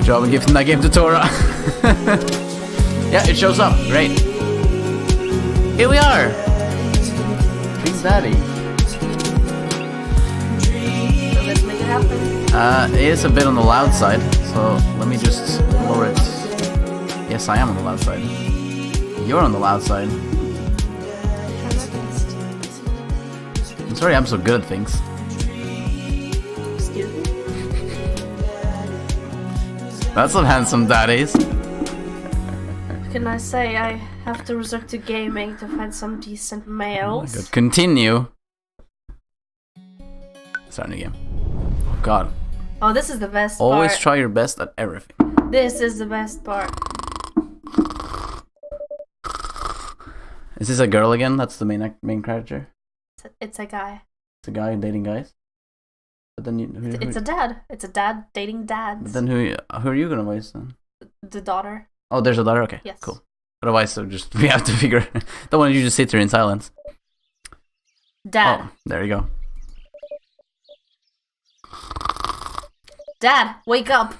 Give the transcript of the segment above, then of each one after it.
Good job in gifting that game to Tora. Yeah, it shows up. Great. Here we are. Dream Daddy. So let's make it happen. It is a bit on the loud side, so let me just lower it. Yes, I am on the loud side. You're on the loud side. I'm sorry I'm so good at things. Excuse me? That's some handsome daddies. Can I say I have to resort to gaming to find some decent males? Good. Continue. Start a new game. Oh god. Oh, this is the best Always part. try your best at everything. This is the best part. Is this a girl again? That's the main character. It's a guy. It's a guy dating guys. But then It's a dad. It's a dad dating dads. But then who are you gonna voice then? The daughter. Oh, there's a daughter. Okay, Yes. cool. Otherwise, so just we have to figure. Don't want you to sit here in silence. Dad. Oh, there you go. Dad, wake up.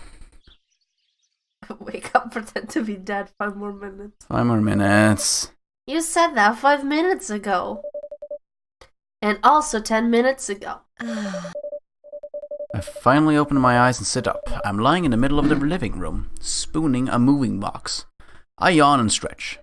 Wake up, pretend to be dead 5 more minutes. 5 more minutes. You said that 5 minutes ago. And also 10 minutes ago. I finally open my eyes and sit up. I'm lying in the middle of the living room, spooning a moving box. I yawn and stretch.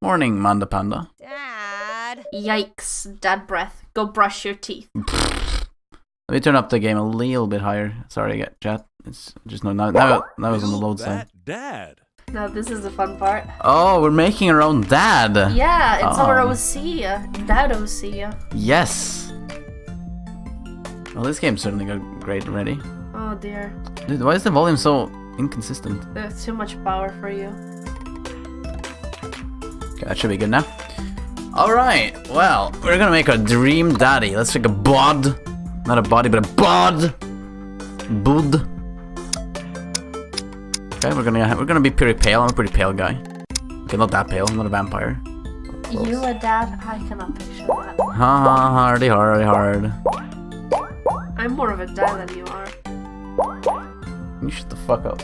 Morning, Manda Panda. Dad. Yikes, dad breath. Go brush your teeth. Let me turn up the game a little bit higher. Sorry, chat. It's just now it's on the load side. Dad. Now this is the fun part. Oh, we're making our own dad. Yeah, it's Oh. our OC. Dad OC. Yes. Well, this game certainly got great already. Oh dear. Dude, why is the volume so inconsistent? There's too much power for you. Okay, that should be good now. Alright, well, we're gonna make a dream daddy. Let's make a bod. Not a body, but a bod. Bud. Okay, we're gonna be pretty pale. I'm a pretty pale guy. Okay, not that pale. I'm not a vampire. Close. You a dad? I cannot picture that. Ha ha, hardy hard. I'm more of a dad than you are. You shut the fuck up.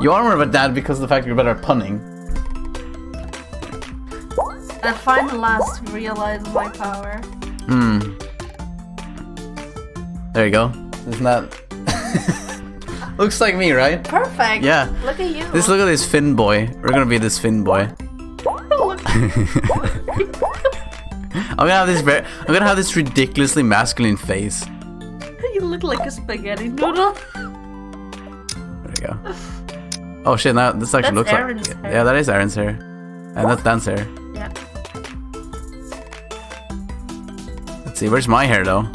You are more of a dad because of the fact you're better at punning. I finally last realized my power. There you go. Isn't that... Looks like me, right? Perfect. Yeah. Look at you. Look at this Finn boy. We're gonna be this Finn boy. Look. I'm gonna have this ridiculously masculine face. You look like a spaghetti noodle. There you go. Oh shit! Now this actually That's looks Aaron's like hair. yeah, that is Aaron's hair, and that's Dan's hair. Yeah. Let's see, where's my hair though?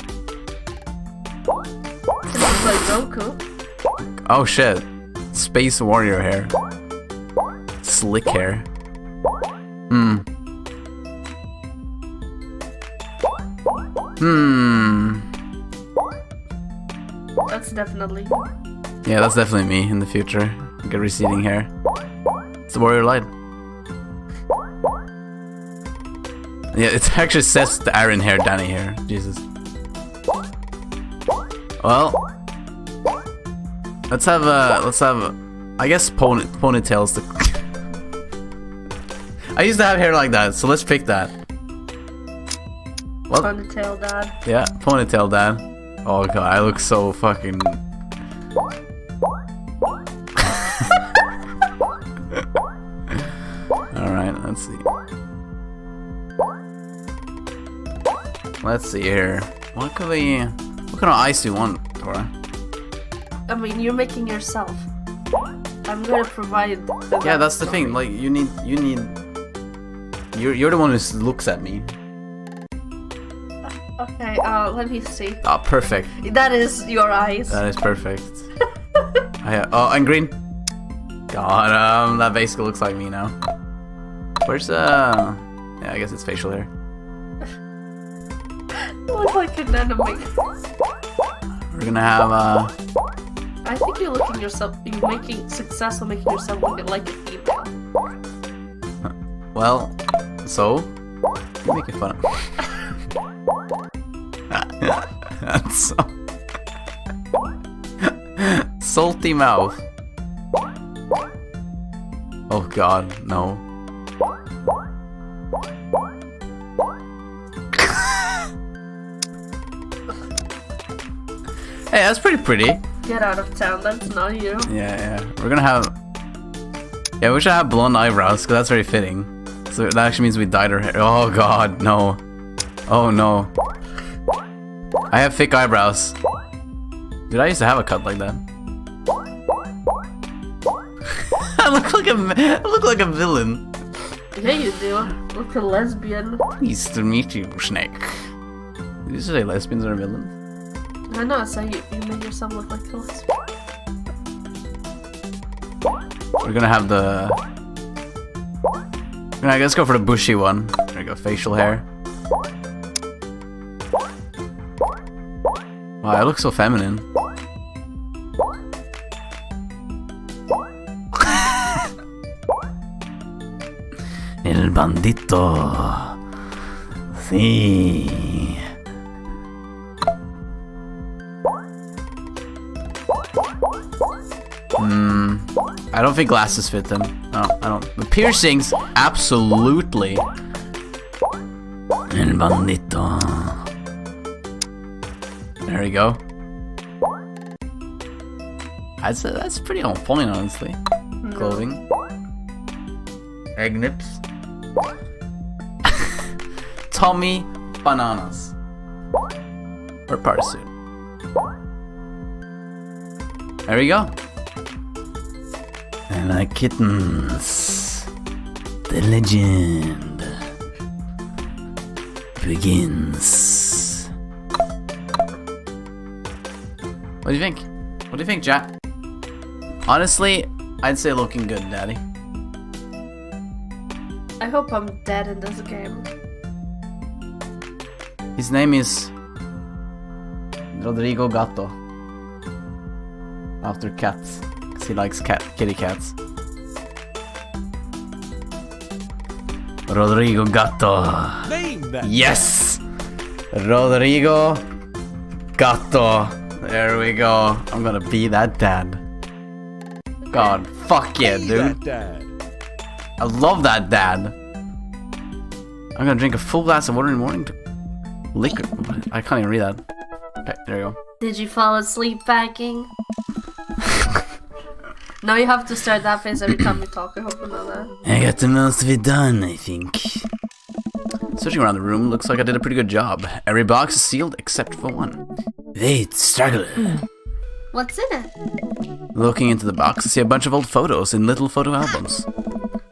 It looks like Goku. Oh shit! Space warrior hair. Slick hair. That's definitely. Yeah, that's definitely me in the future. Get receding hair. It's the warrior light. Yeah, it actually says the Aaron hair, Danny hair. Jesus. Well, let's have I guess ponytails. I used to have hair like that, so let's pick that. What? Ponytail dad. Yeah, ponytail dad. Oh god, I look so fucking. Alright, let's see. Let's see here. What kind of ice do you want, Tora? I mean, you're making yourself. I'm gonna provide. Yeah, that's the thing. Like, you're the one who looks at me. Okay, let me see. Ah, perfect. That is your eyes. That is perfect. Oh, and green. God, that basically looks like me now. Where's yeah, I guess it's facial hair. You look like an enemy. We're gonna have I think you're looking yourself. You're making success of making yourself look like a female. well, so you're making fun of me. That's salty mouth. Oh god, no. Hey, that's pretty. Get out of town, that's not you. Yeah. We're gonna have... Yeah, we should have blonde eyebrows, because that's very fitting. So that actually means we dyed our hair. Oh god, no. Oh no. I have thick eyebrows. Dude, I used to have a cut like that. I look like a villain. Yeah, you do. Look a lesbian. Pleased to meet you, Snake. Did you say lesbians are villains? I know, so you made yourself look like a lesbian. We're gonna have the... I guess go for the bushy one. There we go, facial hair. Wow, I look so feminine. El bandito. Sí. I don't think glasses fit them. No, I don't. The piercings, absolutely. El bandito. There we go. I'd say that's pretty on point, honestly. Clothing. Egg nips. Tommy bananas. Or parsuit. There we go. And like kittens, the legend begins. What do you think? What do you think, Jack? Honestly, I'd say looking good, Daddy. I hope I'm dead in this game. His name is Rodrigo Gatto. After cats. Because he likes kitty cats. Rodrigo Gatto. Name that. Yes! Rodrigo Gatto. There we go. I'm gonna be that dad. God, fuck yeah, Be dude. that dad. I love that dad. I'm gonna drink a full glass of water in the morning to liquor. I can't even read that. Okay, there you go. Did you fall asleep packing? Now you have to start that face every time we talk. I hope you know that. I got the most of it done, I think. Searching around the room, looks like I did a pretty good job. Every box is sealed except for one. Wait, struggle. What's in it? Looking into the box, I see a bunch of old photos in little photo albums.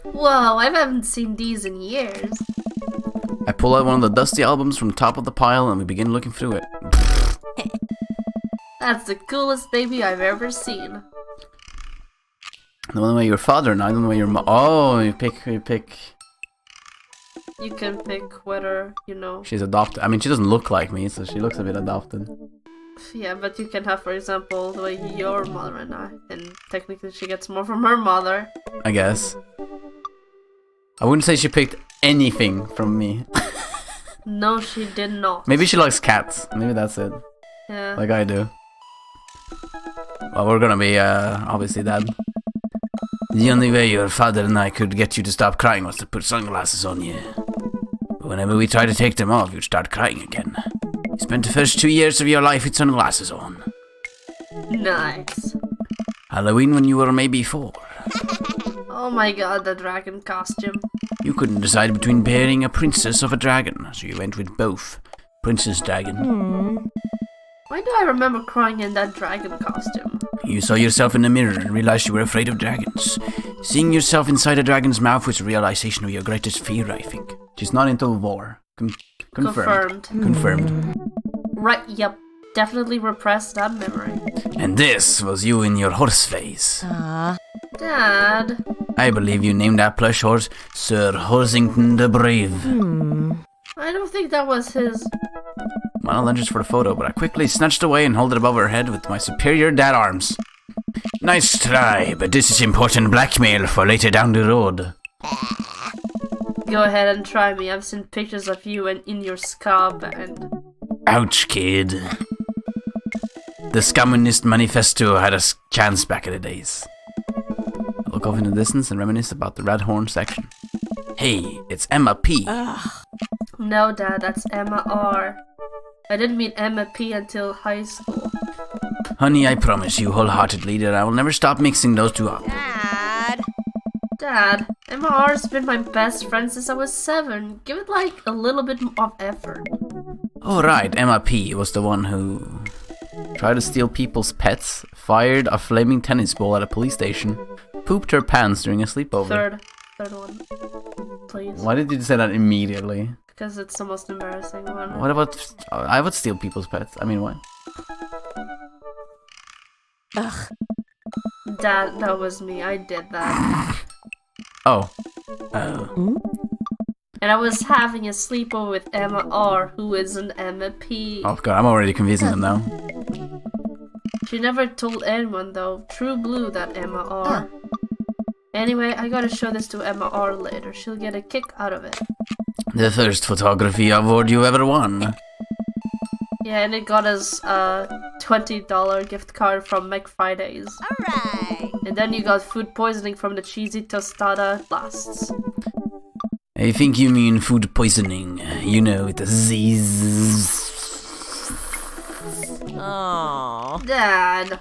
Whoa, I haven't seen these in years. I pull out one of the dusty albums from the top of the pile and we begin looking through it. That's the coolest baby I've ever seen. The one way your father and I, the one way your mom. Oh, you pick. You can pick whether, you know. She's adopted. I mean, she doesn't look like me, so she looks a bit adopted. Yeah, but you can have, for example, the way your mother and I. And technically she gets more from her mother. I guess. I wouldn't say she picked anything from me. No, she did not. Maybe she likes cats. Maybe that's it. Yeah. Like I do. Well, we're gonna be, obviously dad. The only way your father and I could get you to stop crying was to put sunglasses on you. But whenever we try to take them off, you'd start crying again. You spent the first 2 years of your life with sunglasses on. Nice. Halloween when you were maybe 4. Oh my god, the dragon costume. You couldn't decide between bearing a princess or a dragon, so you went with both. Princess Dragon. Why do I remember crying in that dragon costume? You saw yourself in the mirror and realized you were afraid of dragons. Seeing yourself inside a dragon's mouth was a realization of your greatest fear, I think. She's not into war. Confirmed. Right, yep. Definitely repressed that memory. And this was you in your horse phase. Dad. I believe you named that plush horse Sir Horsington the Brave. I don't think that was his. Well, then just for the photo, but I quickly snatched away and held it above her head with my superior dad arms. Nice try, but this is important blackmail for later down the road. Go ahead and try me. I've seen pictures of you and in your scab and... Ouch, kid. The Communist Manifesto had a chance back in the days. I look off in the distance and reminisce about the Red Horn section. Hey, it's Emma P. No, Dad, that's Emma R. I didn't meet Emma P until high school. Honey, I promise you wholeheartedly that I will never stop mixing those two up. Dad, Emma R's been my best friend since I was 7. Give it like a little bit of effort. Oh right, Emma P was the one who tried to steal people's pets, fired a flaming tennis ball at a police station, pooped her pants during a sleepover. Third one. Please. Why did you say that immediately? Because it's the most embarrassing one. What about... I would steal people's pets. I mean, what? Ugh. Dad, that was me. I did that. Oh. And I was having a sleepover with Emma R, who is an Emma P. Oh god, I'm already confusing them now. She never told anyone though. True blue, that Emma R. Anyway, I gotta show this to Emma R later. She'll get a kick out of it. The first photography award you ever won. Yeah, and it got us a $20 gift card from McFridays. Alright! And then you got food poisoning from the cheesy tostada lasts. I think you mean food poisoning. You know, with the Z's. Aww. Dad.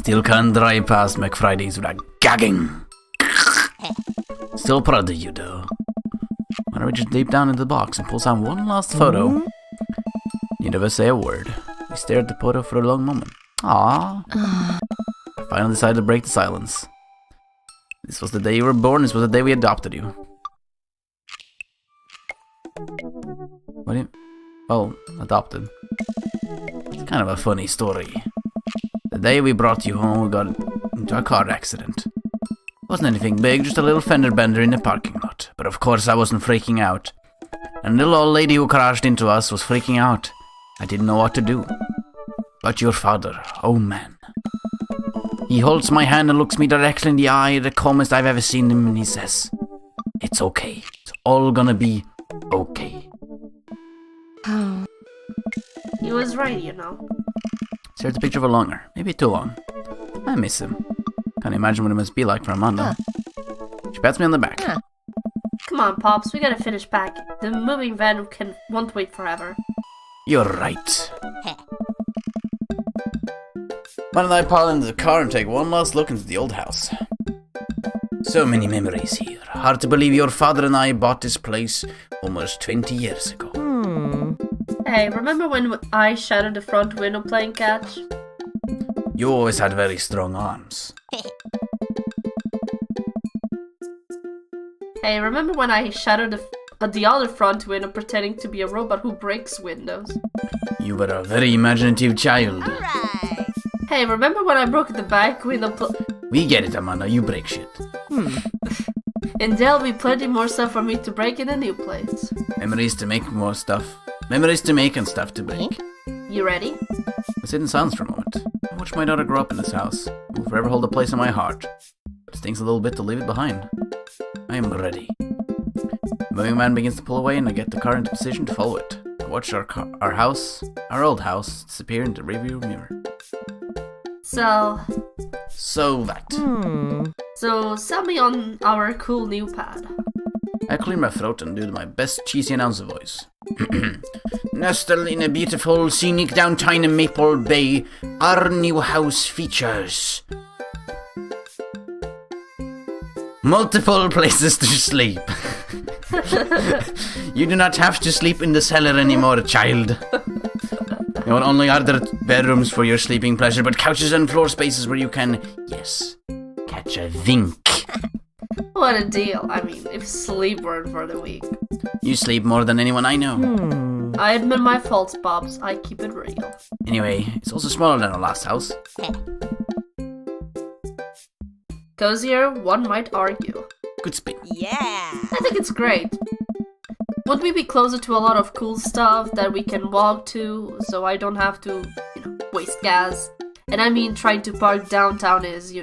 Still can't drive past McFridays without gagging. Still proud of you, though. Why don't we just deep down into the box and pull out one last photo? You never say a word. We stare at the photo for a long moment. Aww. I finally decided to break the silence. This was the day you were born, this was the day we adopted you. What do you... Oh, adopted. It's kind of a funny story. The day we brought you home, we got into a car accident. Wasn't anything big, just a little fender bender in the parking lot. But of course I wasn't freaking out. And the little old lady who crashed into us was freaking out. I didn't know what to do. But your father, oh man. He holds my hand and looks me directly in the eye, the calmest I've ever seen him, and he says, "It's okay. It's all gonna be okay." He was right, you know. There's a picture of a longer, maybe too long. I miss him. Can't imagine what it must be like for Amanda. She pats me on the back. Come on, Pops, we gotta finish packing. The moving van won't wait forever. You're right. Amanda and I pile into the car and take one last look into the old house. So many memories here. Hard to believe your father and I bought this place almost 20 years ago. Hey, remember when I shattered the front window playing catch? You always had very strong arms. Hey, remember when I shattered the other front window pretending to be a robot who breaks windows? You were a very imaginative child. Alright! Hey, remember when I broke the back window We get it, Amanda. You break shit. And there'll be plenty more stuff for me to break in a new place. Memories to make more stuff. Memories to make and stuff to break. You ready? I sit in silence for a moment. I watch my daughter grow up in this house. It will forever hold a place in my heart. But it stings a little bit to leave it behind. I am ready. The moving man begins to pull away and I get the car into position to follow it. I watch our old house, disappear into the rearview mirror. So sell me on our cool new pad. I clear my throat and do my best cheesy announcer voice. Nestled in a beautiful, scenic downtown in Maple Bay, our new house features multiple places to sleep. You do not have to sleep in the cellar anymore, child. Not only are there bedrooms for your sleeping pleasure, but couches and floor spaces where you can, yes, catch a wink. What a deal. I mean, if sleep weren't for the week. You sleep more than anyone I know. I admit my faults, Pops. I keep it real. Anyway, it's also smaller than our last house. Cozier, one might argue. Good spin. Yeah! I think it's great. Would we be closer to a lot of cool stuff that we can walk to, so I don't have to, waste gas? And I mean, trying to park downtown is,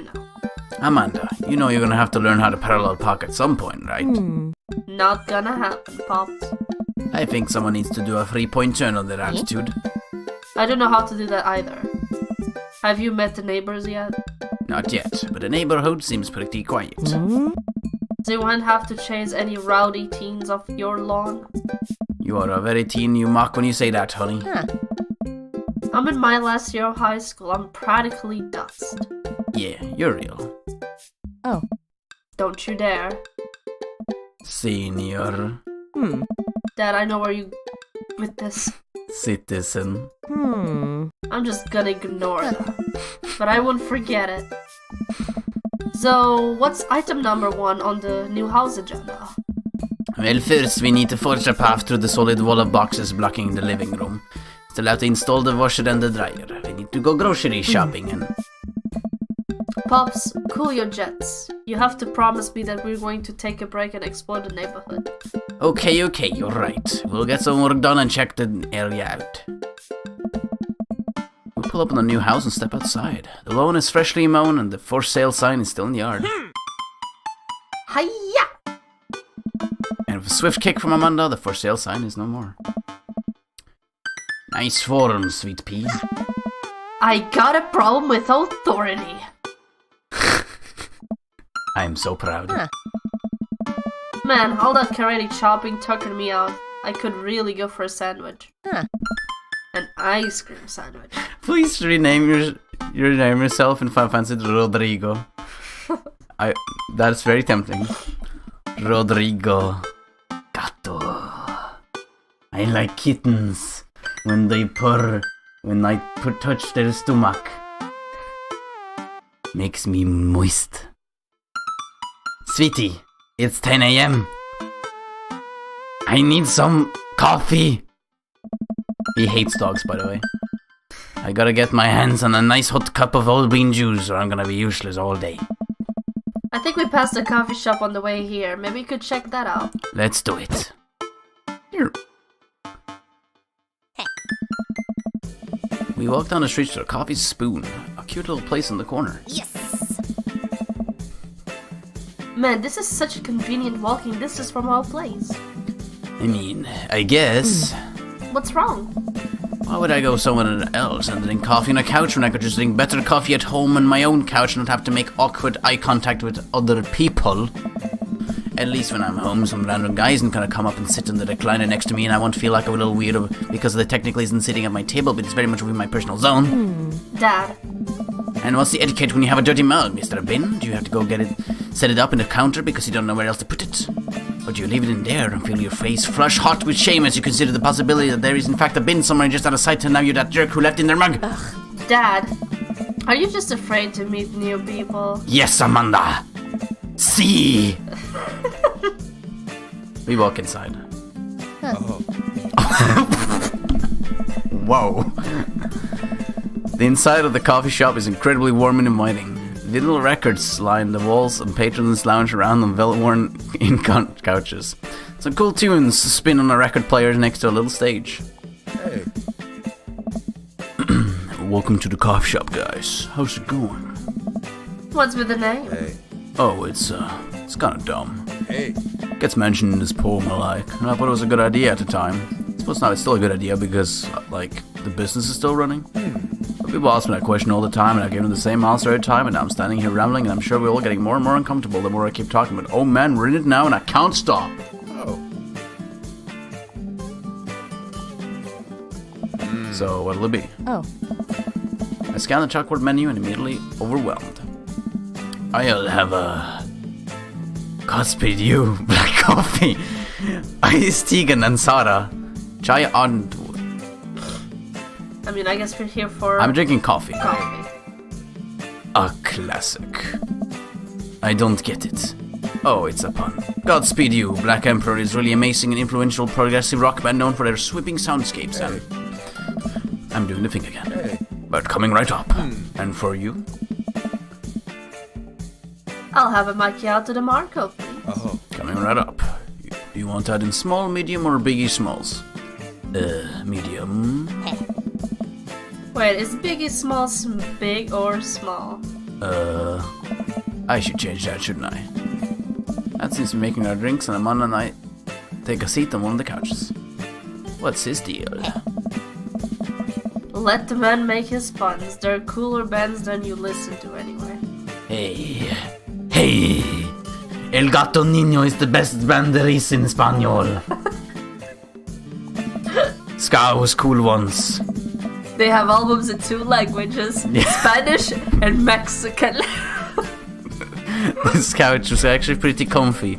Amanda, you know you're gonna have to learn how to parallel park at some point, right? Not gonna happen, Pops. I think someone needs to do a 3-point turn on their attitude. I don't know how to do that either. Have you met the neighbors yet? Not yet, but the neighborhood seems pretty quiet. So you won't have to chase any rowdy teens off your lawn? You are a very teen you mock when you say that, honey. I'm in my last year of high school. I'm practically dust. Yeah, you're real. Don't you dare. Senior. Dad, I know where you with this. Citizen. I'm just gonna ignore that. But I won't forget it. So, what's item number 1 on the new house agenda? Well, first we need to forge a path through the solid wall of boxes blocking the living room. Still have to install the washer and the dryer. We need to go grocery shopping and... Pops, cool your jets. You have to promise me that we're going to take a break and explore the neighborhood. Okay, you're right. We'll get some work done and check the area out. We'll pull up on the new house and step outside. The lawn is freshly mown and the for sale sign is still in the yard. Hiya! And with a swift kick from Amanda, the for sale sign is no more. Nice form, sweet pea. I got a problem with authority. I'm so proud. Man, all that karate chopping tuckered me out. I could really go for a sandwich. An ice cream sandwich. Please rename yourself in Final Fantasy to Rodrigo. That's very tempting. Rodrigo Gatto. I like kittens when they purr, when I touch their stomach. Makes me moist. Sweetie, it's 10 a.m. I need some coffee. He hates dogs, by the way. I gotta get my hands on a nice hot cup of old bean juice or I'm gonna be useless all day. I think we passed a coffee shop on the way here. Maybe you could check that out. Let's do it. Here. We walk down the street to the Coffee Spoon, a cute little place in the corner. Yes. Man, this is such a convenient walking distance from our place. I mean, I guess. What's wrong? Why would I go somewhere else and drink coffee on a couch when I could just drink better coffee at home on my own couch and not have to make awkward eye contact with other people? At least when I'm home, some random guy isn't gonna come up and sit in the recliner next to me and I won't feel like a little weirdo because they technically isn't sitting at my table, but it's very much within my personal zone. Dad. And what's the etiquette when you have a dirty mug, Mr. Bin? Do you have to go set it up in the counter because you don't know where else to put it? Or do you leave it in there and feel your face flush hot with shame as you consider the possibility that there is in fact a bin somewhere just out of sight and now you're that jerk who left in their mug? Dad, are you just afraid to meet new people? Yes, Amanda! See! We walk inside. Whoa. The inside of the coffee shop is incredibly warm and inviting. Little records line the walls and patrons lounge around on velvet-worn couches. Some cool tunes spin on a record player next to a little stage. Hey. Welcome to the coffee shop, guys. How's it going? What's with the name? Hey. Oh, it's kind of dumb. Hey. Gets mentioned in this poem I like, and I thought it was a good idea at the time. I suppose now it's still a good idea because, the business is still running. But people ask me that question all the time, and I give them the same answer every time, and now I'm standing here rambling, and I'm sure we're all getting more and more uncomfortable the more I keep talking, but oh man, we're in it now, and I can't stop. Oh. So, what'll it be? Oh. I scan the chalkboard menu and immediately overwhelmed. I'll have a Godspeed you, black coffee, iced tea and Sara, chai on. I mean, I guess we're here for... I'm drinking coffee. coffee. A classic. I don't get it. Oh, it's a pun. Godspeed you, Black Emperor is really amazing and influential progressive rock band known for their sweeping soundscapes and... I'm doing the thing again. Hey. But coming right up. And for you? I'll have a macchiato de Marco, please. Oh. Coming right up. Do you want that in small, medium, or biggie smalls? Medium. Wait, is Biggie Smalls big or small? I should change that, shouldn't I? That seems to be making our drinks, and Amanda and I take a seat on one of the couches. What's his deal? Let the man make his puns. They're cooler bands than you listen to anyway. Hey, El Gato Niño is the best band there is in Espanol. Ska was cool once. They have albums in 2 languages, Spanish and Mexican. This couch was actually pretty comfy.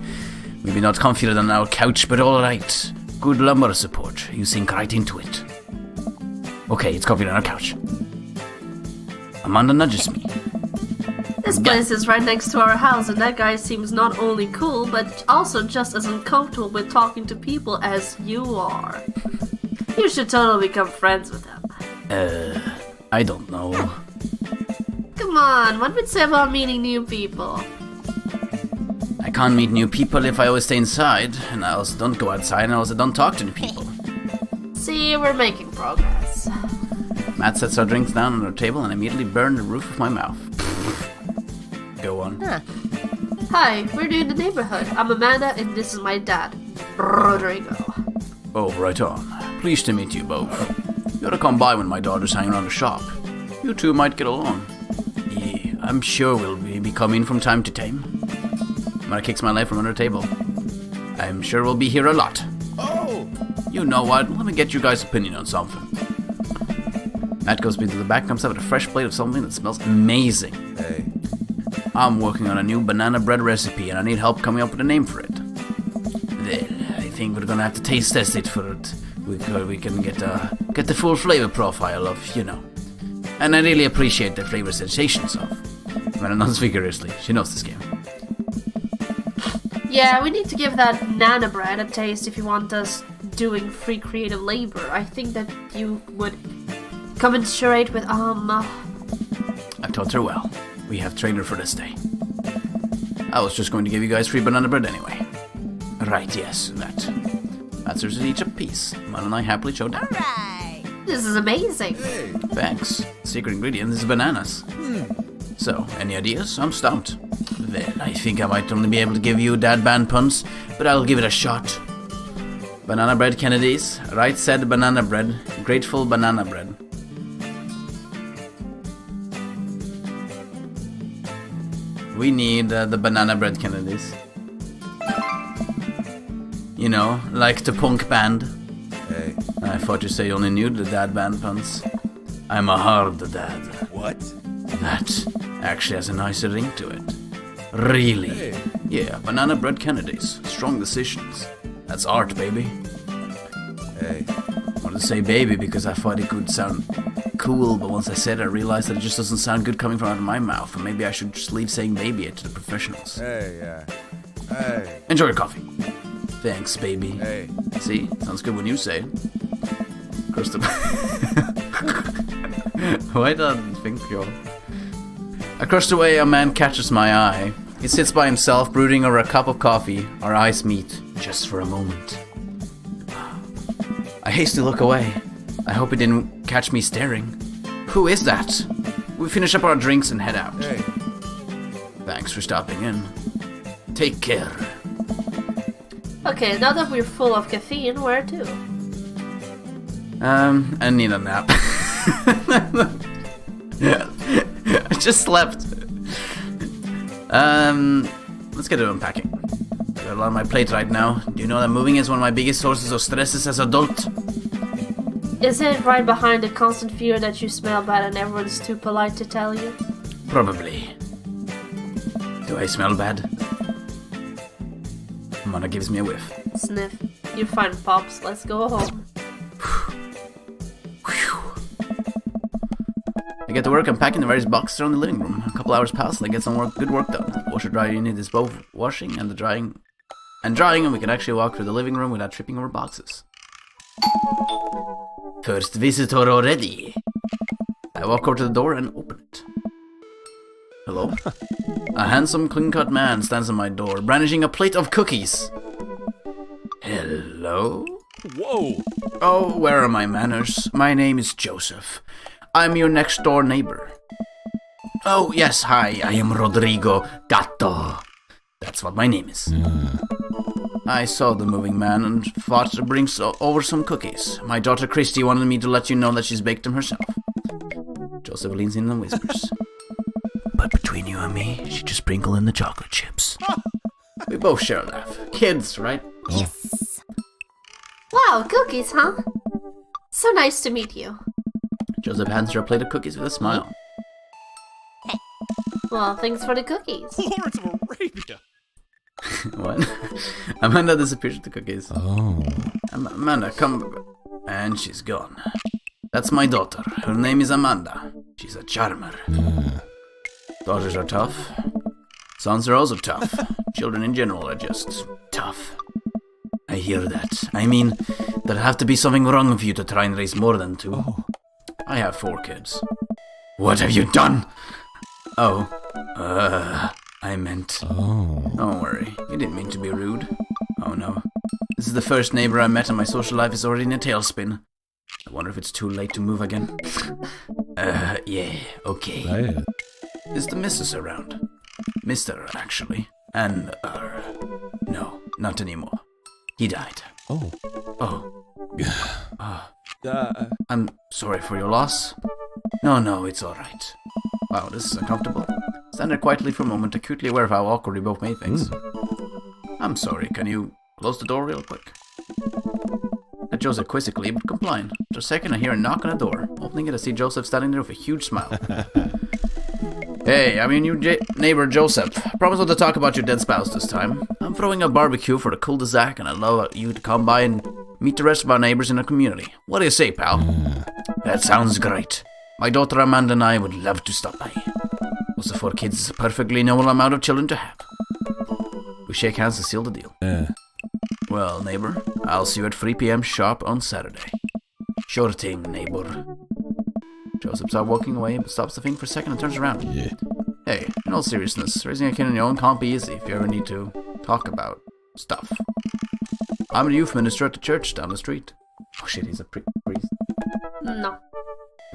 Maybe not comfier than our couch, but alright. Good lumbar support. You sink right into it. Okay, it's comfier than our couch. Amanda nudges me. This place is right next to our house, and that guy seems not only cool, but also just as uncomfortable with talking to people as you are. You should totally become friends with him. I don't know. Come on, what would say about meeting new people? I can't meet new people if I always stay inside, and I also don't go outside, and I also don't talk to new people. See, we're making progress. Matt sets our drinks down on our table and immediately burned the roof of my mouth. Go on. Hi, we're new in the neighborhood. I'm Amanda, and this is my dad, Rodrigo. Oh, right on. Pleased to meet you both. You ought to come by when my daughter's hanging around the shop. You two might get along. Yeah, I'm sure we'll be coming from time to time. Mara kicks my leg from under the table. I'm sure we'll be here a lot. Oh! You know what? Let me get you guys' opinion on something. Matt goes into the back, comes out with a fresh plate of something that smells amazing. Hey. I'm working on a new banana bread recipe, and I need help coming up with a name for it. Well, I think we're gonna have to taste test it for it. We can get the full flavor profile of, you know. And I really appreciate the flavor sensations of. Amanda nods vigorously. She knows this game. Yeah, we need to give that nana bread a taste if you want us doing free creative labor. I think that you would commensurate with, I've taught her well. We have trained her for this day. I was just going to give you guys free banana bread anyway. Right, yes, that. Answers each a piece. Amanda and I happily showed down. Alright. This is amazing. Hey. Thanks. Secret ingredient is bananas. So, any ideas? I'm stumped. Well, I think I might only be able to give you dad band puns, but I'll give it a shot. Banana bread Kennedys. Right said banana bread. Grateful banana bread. We need the banana bread Kennedys. You know, like the punk band. Hey. I thought you say you only knew the dad band puns. I'm a hard dad. What? That actually has a nicer ring to it. Really? Hey. Yeah, banana bread Kennedys. Strong decisions. That's art, baby. Hey. I wanted to say baby because I thought it could sound cool, but once I said it, I realized that it just doesn't sound good coming from out of my mouth, and maybe I should just leave saying baby it to the professionals. Hey, yeah. Hey. Enjoy your coffee. Thanks, baby. Hey. See? Sounds good when you say it. Across the... Why not think you? Across the way, a man catches my eye. He sits by himself, brooding over a cup of coffee. Our eyes meet, just for a moment. I hastily look away. I hope he didn't catch me staring. Who is that? We finish up our drinks and head out. Hey. Thanks for stopping in. Take care. Okay, now that we're full of caffeine, where to? I need a nap. I just slept. Let's get to unpacking. I got a lot on my plate right now. Do you know that moving is one of my biggest sources of stresses as an adult? Isn't it right behind the constant fear that you smell bad and everyone's too polite to tell you? Probably. Do I smell bad? Mona gives me a whiff. Sniff. You're fine, Pops. Let's go home. I get to work unpacking the various boxes around the living room. A couple hours pass and I get some good work done. Washer dryer unit is both washing and drying, and we can actually walk through the living room without tripping over boxes. First visitor already. I walk over to the door and open it. Hello? A handsome, clean-cut man stands at my door, brandishing a plate of cookies. Hello? Whoa! Oh, where are my manners? My name is Joseph. I'm your next-door neighbor. Oh, yes, hi, I am Rodrigo Gatto. That's what my name is. I saw the moving man and thought to bring over some cookies. My daughter Christy wanted me to let you know that she's baked them herself. Joseph leans in and whispers. But between you and me, she just sprinkle in the chocolate chips. We both share a laugh. Kids, right? Yes. Wow, cookies, huh? So nice to meet you. Joseph hands her a plate of cookies with a smile. Well, thanks for the cookies. Lawrence of Arabia. What? Amanda disappears with the cookies. Oh. Amanda, come. And she's gone. That's my daughter. Her name is Amanda. She's a charmer. Daughters are tough. Sons are also tough. Children in general are just tough. I hear that. I mean, there'd have to be something wrong with you to try and raise more than 2. Oh. I have 4 kids. What have you done? Oh. I meant... Oh. Don't worry. You didn't mean to be rude. Oh no. This is the first neighbor I met and my social life is already in a tailspin. I wonder if it's too late to move again. Yeah, okay. Right. Is the missus around? Mister, actually. And, no, not anymore. He died. Oh. Oh. I'm sorry for your loss. No, it's alright. Wow, this is uncomfortable. Stand there quietly for a moment, acutely aware of how awkward we both made things. I'm sorry, can you close the door real quick? At Joseph quizzically, but complying. After a second, I hear a knock on the door. Opening it, I see Joseph standing there with a huge smile. Hey, I'm your new neighbor, Joseph. I promise not to talk about your dead spouse this time. I'm throwing a barbecue for the cul-de-sac, and I'd love you to come by and meet the rest of our neighbors in the community. What do you say, pal? That sounds great. My daughter Amanda and I would love to stop by. Also, 4 kids is a perfectly normal amount of children to have. We shake hands to seal the deal. Well, neighbor, I'll see you at 3 p.m. sharp on Saturday. Sure thing, neighbor. Joseph starts walking away, but stops the thing for a second and turns around. Yeah. Hey, in all seriousness, raising a kid on your own can't be easy if you ever need to talk about stuff. I'm a youth minister at the church down the street. Oh shit, he's a priest. No.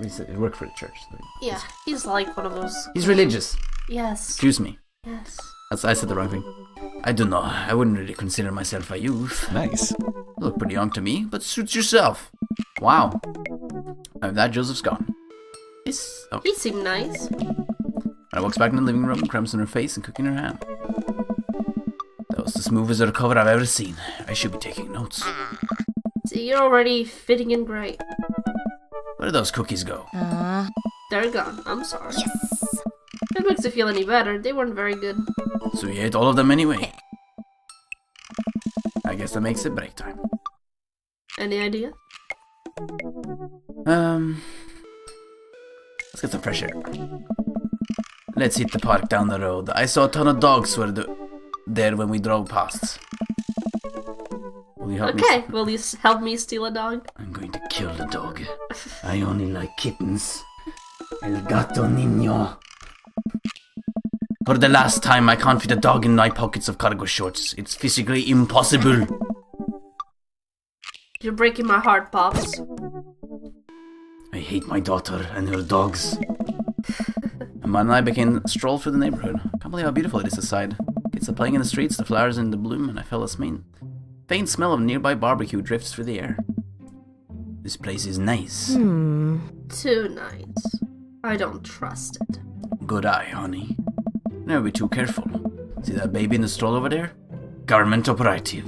He works for the church. Yeah, he's like one of those. He's religious. Yes. Excuse me. Yes. I said the wrong thing. I don't know. I wouldn't really consider myself a youth. Nice. You look pretty young to me, but suits yourself. Wow. And that Joseph's gone. He seemed nice. I walks back in the living room, crumbs in her face and cookie in her hand. That was the smoothest recover I've ever seen. I should be taking notes. See, you're already fitting in great. Where did those cookies go? They're gone. I'm sorry. Yes. If it makes you feel any better, they weren't very good. So you ate all of them anyway. I guess that makes it break time. Any idea? Let's get some fresh air. Let's hit the park down the road. I saw a ton of dogs there when we drove past. Will you help me? Okay, will you help me steal a dog? I'm going to kill the dog. I only like kittens. El gato niño. For the last time, I can't fit a dog in my pockets of cargo shorts. It's physically impossible. You're breaking my heart, Pops. I hate my daughter and her dogs. Amanda and I began a stroll through the neighborhood. Can't believe how beautiful it is outside. Kids are playing in the streets, the flowers in the bloom, and I felt a faint smell of nearby barbecue drifts through the air. This place is nice. Too nice. I don't trust it. Good eye, honey. Never be too careful. See that baby in the stroll over there? Government operative.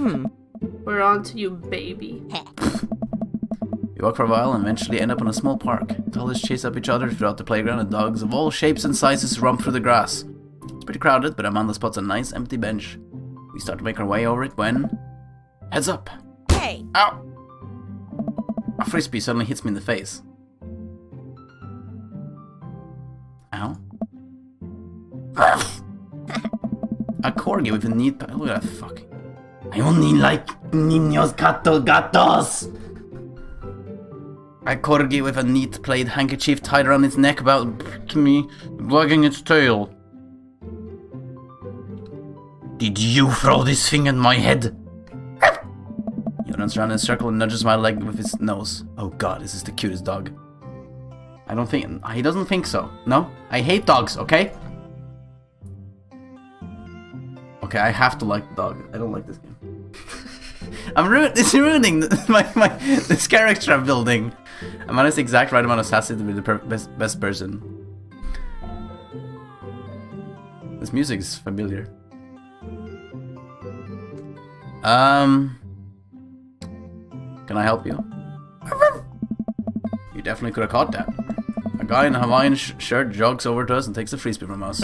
We're on to you, baby. We walk for a while and eventually end up in a small park. Toddlers chase up each other throughout the playground and dogs of all shapes and sizes romp through the grass. It's pretty crowded, but Amanda spots a nice empty bench. We start to make our way over it when... Heads up! Hey. Ow! A frisbee suddenly hits me in the face. Ow. A corgi with a neat... Look at that fucking... I only like niños gatos! A corgi with a neat plaid handkerchief tied around its neck about to me, wagging its tail. Did you throw this thing at my head? He runs around in a circle and nudges my leg with his nose. Oh god, this is the cutest dog. He doesn't think so. No? I hate dogs, okay? Okay, I have to like the dog. I don't like this game. It's ruining this character I'm building. Amanda's the exact right amount of sassy to be the best person. This music is familiar. Can I help you? You definitely could have caught that. A guy in a Hawaiian shirt jogs over to us and takes a frisbee from us.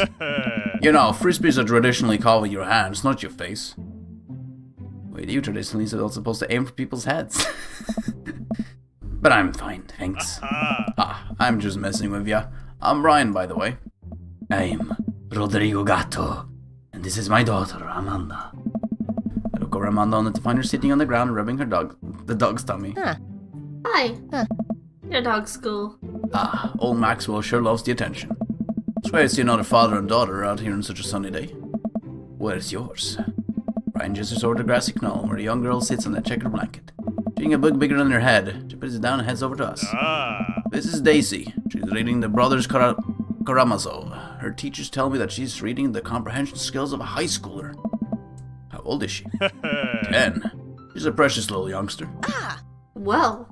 You know, frisbees are traditionally caught with your hands, not your face. Wait, you traditionally are supposed to aim for people's heads. But I'm fine, thanks. I'm just messing with ya. I'm Ryan, by the way. I'm Rodrigo Gatto, and this is my daughter, Amanda. I look over Amanda and to find her sitting on the ground rubbing the dog's tummy. Hi. Your dog's cool. Old Maxwell sure loves the attention. It's great to see another father and daughter out here on such a sunny day. Where's yours? Ryan gestures over the grassy knoll where the young girl sits on that checkered blanket. Seeing a book bigger than her head, she puts it down and heads over to us. This is Daisy. She's reading the Brothers Karamazov. Her teachers tell me that she's reading the comprehension skills of a high schooler. How old is she? 10. She's a precious little youngster. Well.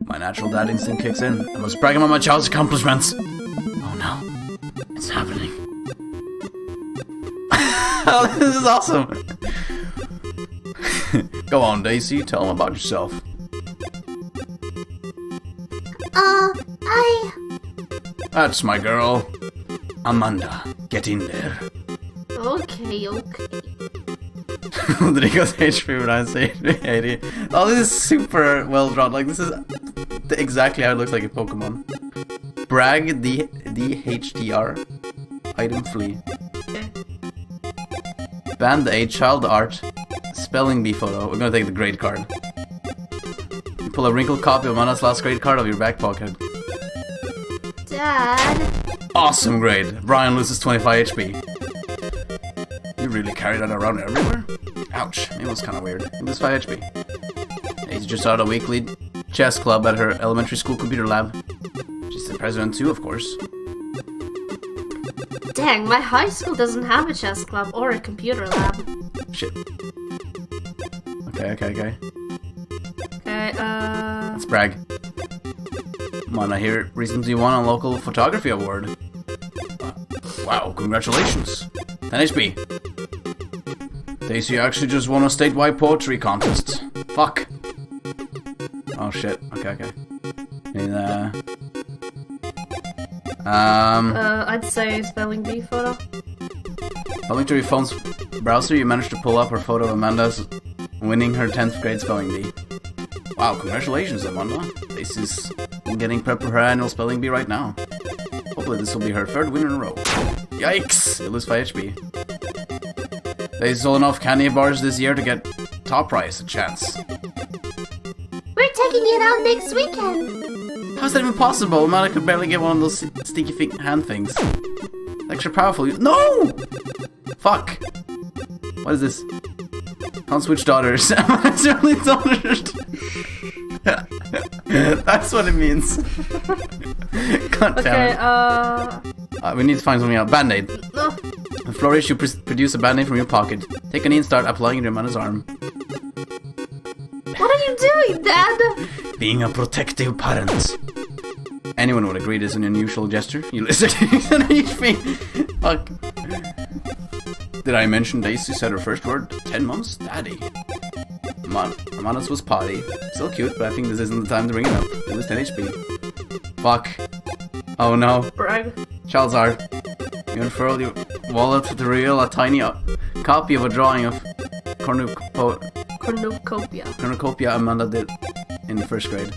My natural dad instinct kicks in. I must brag about my child's accomplishments. Oh no. It's happening. Oh, this is awesome. Go on, Daisy. Tell them about yourself. That's my girl. Amanda. Get in there. Okay. Rodrigo's HP when I say 80. Oh, this is super well drawn. Like, this is exactly how it looks like in Pokemon. Brag DHDR. Item free. Okay. Band-Aid child art. Spelling bee photo. We're gonna take the grade card. You pull a wrinkled copy of Amanda's last grade card out of your back pocket. Dad. Awesome grade. Brian loses 25 HP. You really carry that around everywhere? Ouch. It was kind of weird. He loses 5 HP. He's just out of a weekly chess club at her elementary school computer lab. She's the president too, of course. Dang, my high school doesn't have a chess club or a computer lab. Shit. Okay. Okay, Let's brag. Amanda here recently won a local photography award. Wow, congratulations. 10 HP. Daisy actually just won a statewide poetry contest. Fuck. Oh shit. Okay. And, I'd say spelling bee photo. Going through your phone's browser, you managed to pull up her photo of Amanda's winning her 10th grade spelling bee. Wow, congratulations, Amanda. Daisy's getting prep for her annual spelling bee right now. Hopefully this will be her 3rd win in a row. Yikes! You lose 5 HP. They sold enough candy bars this year to get top prize, a chance. We're taking it out next weekend! How's that even possible? Amanda could barely get one of those sticky hand things. Extra powerful. No! Fuck. What is this? Can't switch daughters. Amanda's only daughter. That's what it means. God damn it. We need to find something out. Band-Aid. No. Flourish, you produce a band-aid from your pocket. Take a knee and start applying it to Amanda's arm. What are you doing, Dad? Being a protective parent. Anyone would agree this is an unusual gesture. You listen to HP. Fuck. Did I mention Daisy said her first word? 10 months? Daddy. Amanda's was potty. Still cute, but I think this isn't the time to bring it up. It was 10 HP. Fuck. Oh no. Brag. Child's art. You unfurl your wallet to reveal a tiny copy of a drawing of cornucopia Amanda did in the 1st grade.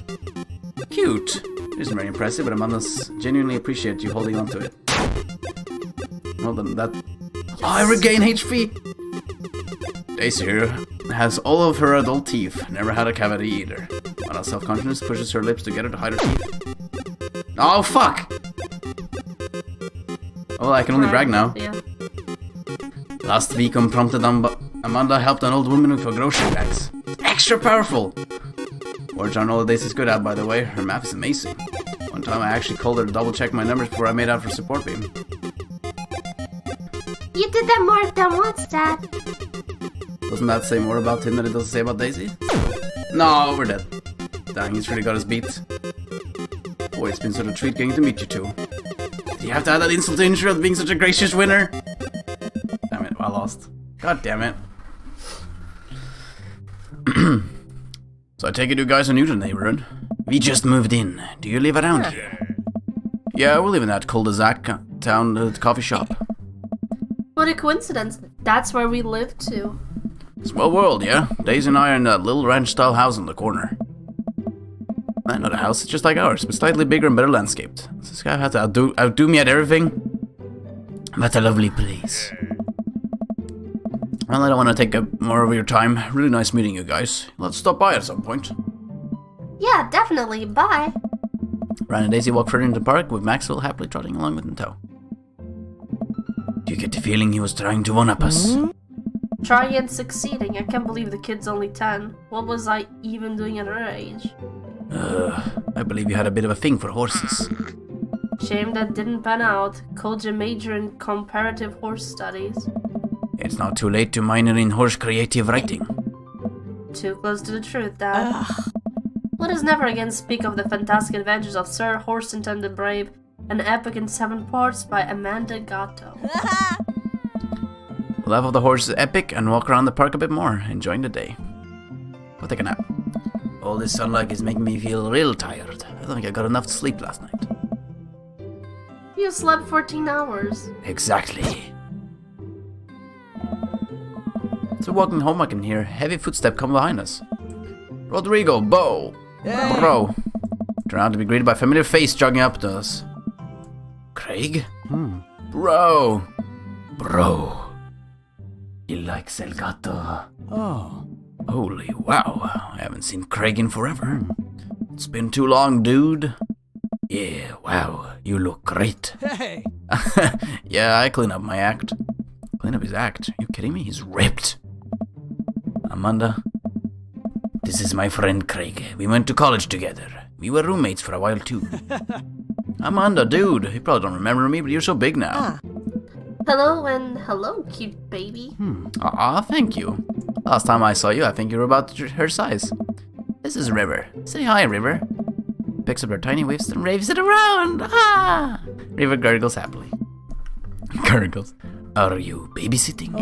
Cute. It isn't very impressive, but Amanda's genuinely appreciate you holding on to it. Well then, that... Yes. Oh, I regain HP! Daisy here has all of her adult teeth. Never had a cavity either. Amanda's self-consciousness pushes her lips together to hide her teeth. Oh, fuck! Oh, well, I can only brag now. Yeah. Last week, unprompted, Amanda helped an old woman with her grocery bags. Extra powerful! Words aren't all Daisy's good at, by the way. Her math is amazing. One time I actually called her to double check my numbers before I made out for support beam. You did that more than once, Dad. Doesn't that say more about him than it does say about Daisy? No, we're dead. Dang, he's really got us beat. Boy, it's been such a treat getting to meet you two. Do you have to add that insult to injury of being such a gracious winner? Damn it, I lost. God damn it. So I take it you guys are new to the neighborhood? We just moved in. Do you live around here? Yeah, we live in that cul-de-sac town coffee shop. What a coincidence. That's where we live too. Small world, yeah? Daisy and I are in that little ranch-style house in the corner. Not a house, it's just like ours, but slightly bigger and better landscaped. Does this guy have to outdo me at everything? What a lovely place. Well, I don't want to take up more of your time. Really nice meeting you guys. Let's stop by at some point. Yeah, definitely. Bye. Ryan and Daisy walk further into the park, with Maxwell happily trotting along with in tow. Do you get the feeling he was trying to one-up us? Trying and succeeding. I can't believe the kid's only 10. What was I even doing at her age? I believe you had a bit of a thing for horses. Shame that didn't pan out. Koji major in comparative horse studies. It's not too late to minor in horse creative writing. Too close to the truth, Dad. Let us never again speak of the fantastic adventures of Sir Horstenton the Brave, an epic in 7 parts by Amanda Gatto. We'll have all the horses epic and walk around the park a bit more, enjoying the day. Go take a nap. All this sunlight is making me feel real tired. I don't think I got enough sleep last night. You slept 14 hours. Exactly. So walking home, I can hear heavy footsteps come behind us. Rodrigo, Bo, Hey. Bro. Turn out to be greeted by a familiar face jogging up to us. Craig? Bro. He likes El Gato. Oh. Holy wow, I haven't seen Craig in forever. It's been too long, dude. Yeah, wow, you look great. Hey. Yeah, I clean up my act. Clean up his act? Are you kidding me? He's ripped. Amanda, this is my friend Craig. We went to college together. We were roommates for a while too. Amanda, dude, you probably don't remember me, but you're so big now. Hello and hello, cute baby. Aw, thank you. Last time I saw you, I think you were about her size. This is River. Say hi, River. Picks up her tiny waist and waves it around. Ah! River gurgles happily. Gurgles. Are you babysitting?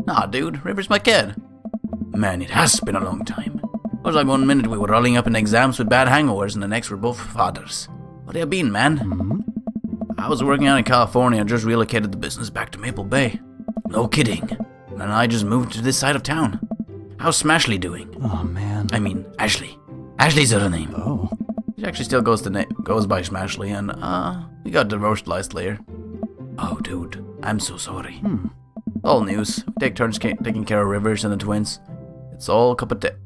Nah, dude, River's my kid. Man, it has been a long time. It was like 1 minute we were rolling up in exams with bad hangovers and the next we're both fathers. What have you been, man? I was working out in California and just relocated the business back to Maple Bay. No kidding. And I just moved to this side of town. How's Smashley doing? Oh, man. I mean, Ashley. Ashley's her name. Oh. She actually still goes by Smashley, and we got divorced last year. Oh, dude, I'm so sorry. All news. We take turns taking care of Rivers and the twins. It's all copacetic.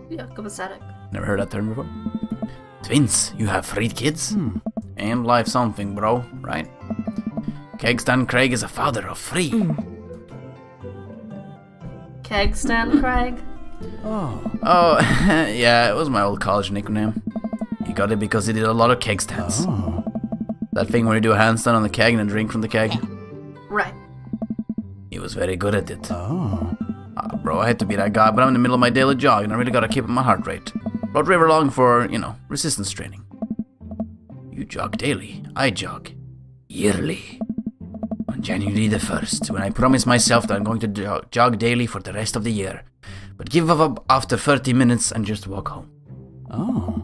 Yeah, copacetic. Never heard that term before. Twins, you have 3 kids? And life something, bro, right? Kegstan Craig is a father of 3. Kegstan Craig? Oh, yeah, it was my old college nickname. He got it because he did a lot of keg stands. That thing where you do a handstand on the keg and then drink from the keg. Right. He was very good at it. Bro, I hate to be that guy, but I'm in the middle of my daily jog and I really gotta keep up my heart rate. Brought River along for, resistance training. You jog daily. I jog yearly. On January the 1st, when I promise myself that I'm going to jog daily for the rest of the year. But give up after 30 minutes and just walk home. Oh.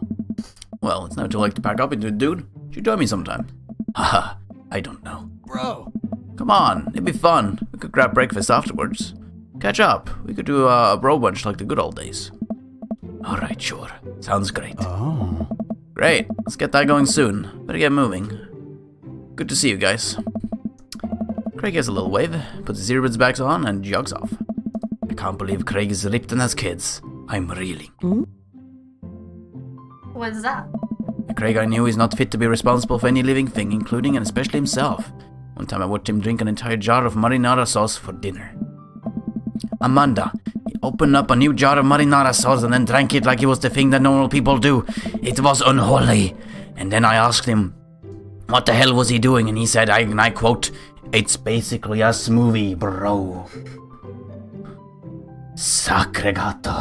Well, it's never too late to pack up into it, dude. Should you join me sometime? Haha, I don't know. Bro. Come on, it'd be fun. We could grab breakfast afterwards. Catch up. We could do a bro bunch like the good old days. Alright, sure. Sounds great. Oh. Great. Let's get that going soon. Better get moving. Good to see you guys. Craig has a little wave, puts his earbuds back on, and jogs off. I can't believe Craig is ripped and has kids. I'm reeling. What's that? The Craig I knew is not fit to be responsible for any living thing, including and especially himself. One time I watched him drink an entire jar of marinara sauce for dinner. Amanda, he opened up a new jar of marinara sauce and then drank it like it was the thing that normal people do. It was unholy. And then I asked him, what the hell was he doing? And he said, and I quote, "It's basically a smoothie, bro." Sacre gato.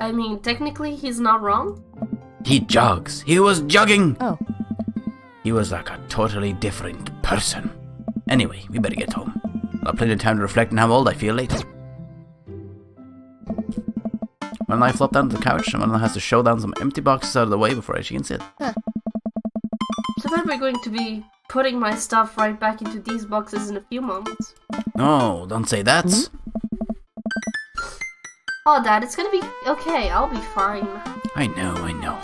I mean, technically, he's not wrong. He jogs. He was jogging. Oh. He was like a totally different person. Anyway, we better get home. I'll have plenty of time to reflect on how old I feel later. When I flop down to the couch, someone has to show down some empty boxes out of the way before she can sit. So then we're going to be putting my stuff right back into these boxes in a few moments. No, don't say that. Oh, Dad, it's gonna be okay. I'll be fine. I know.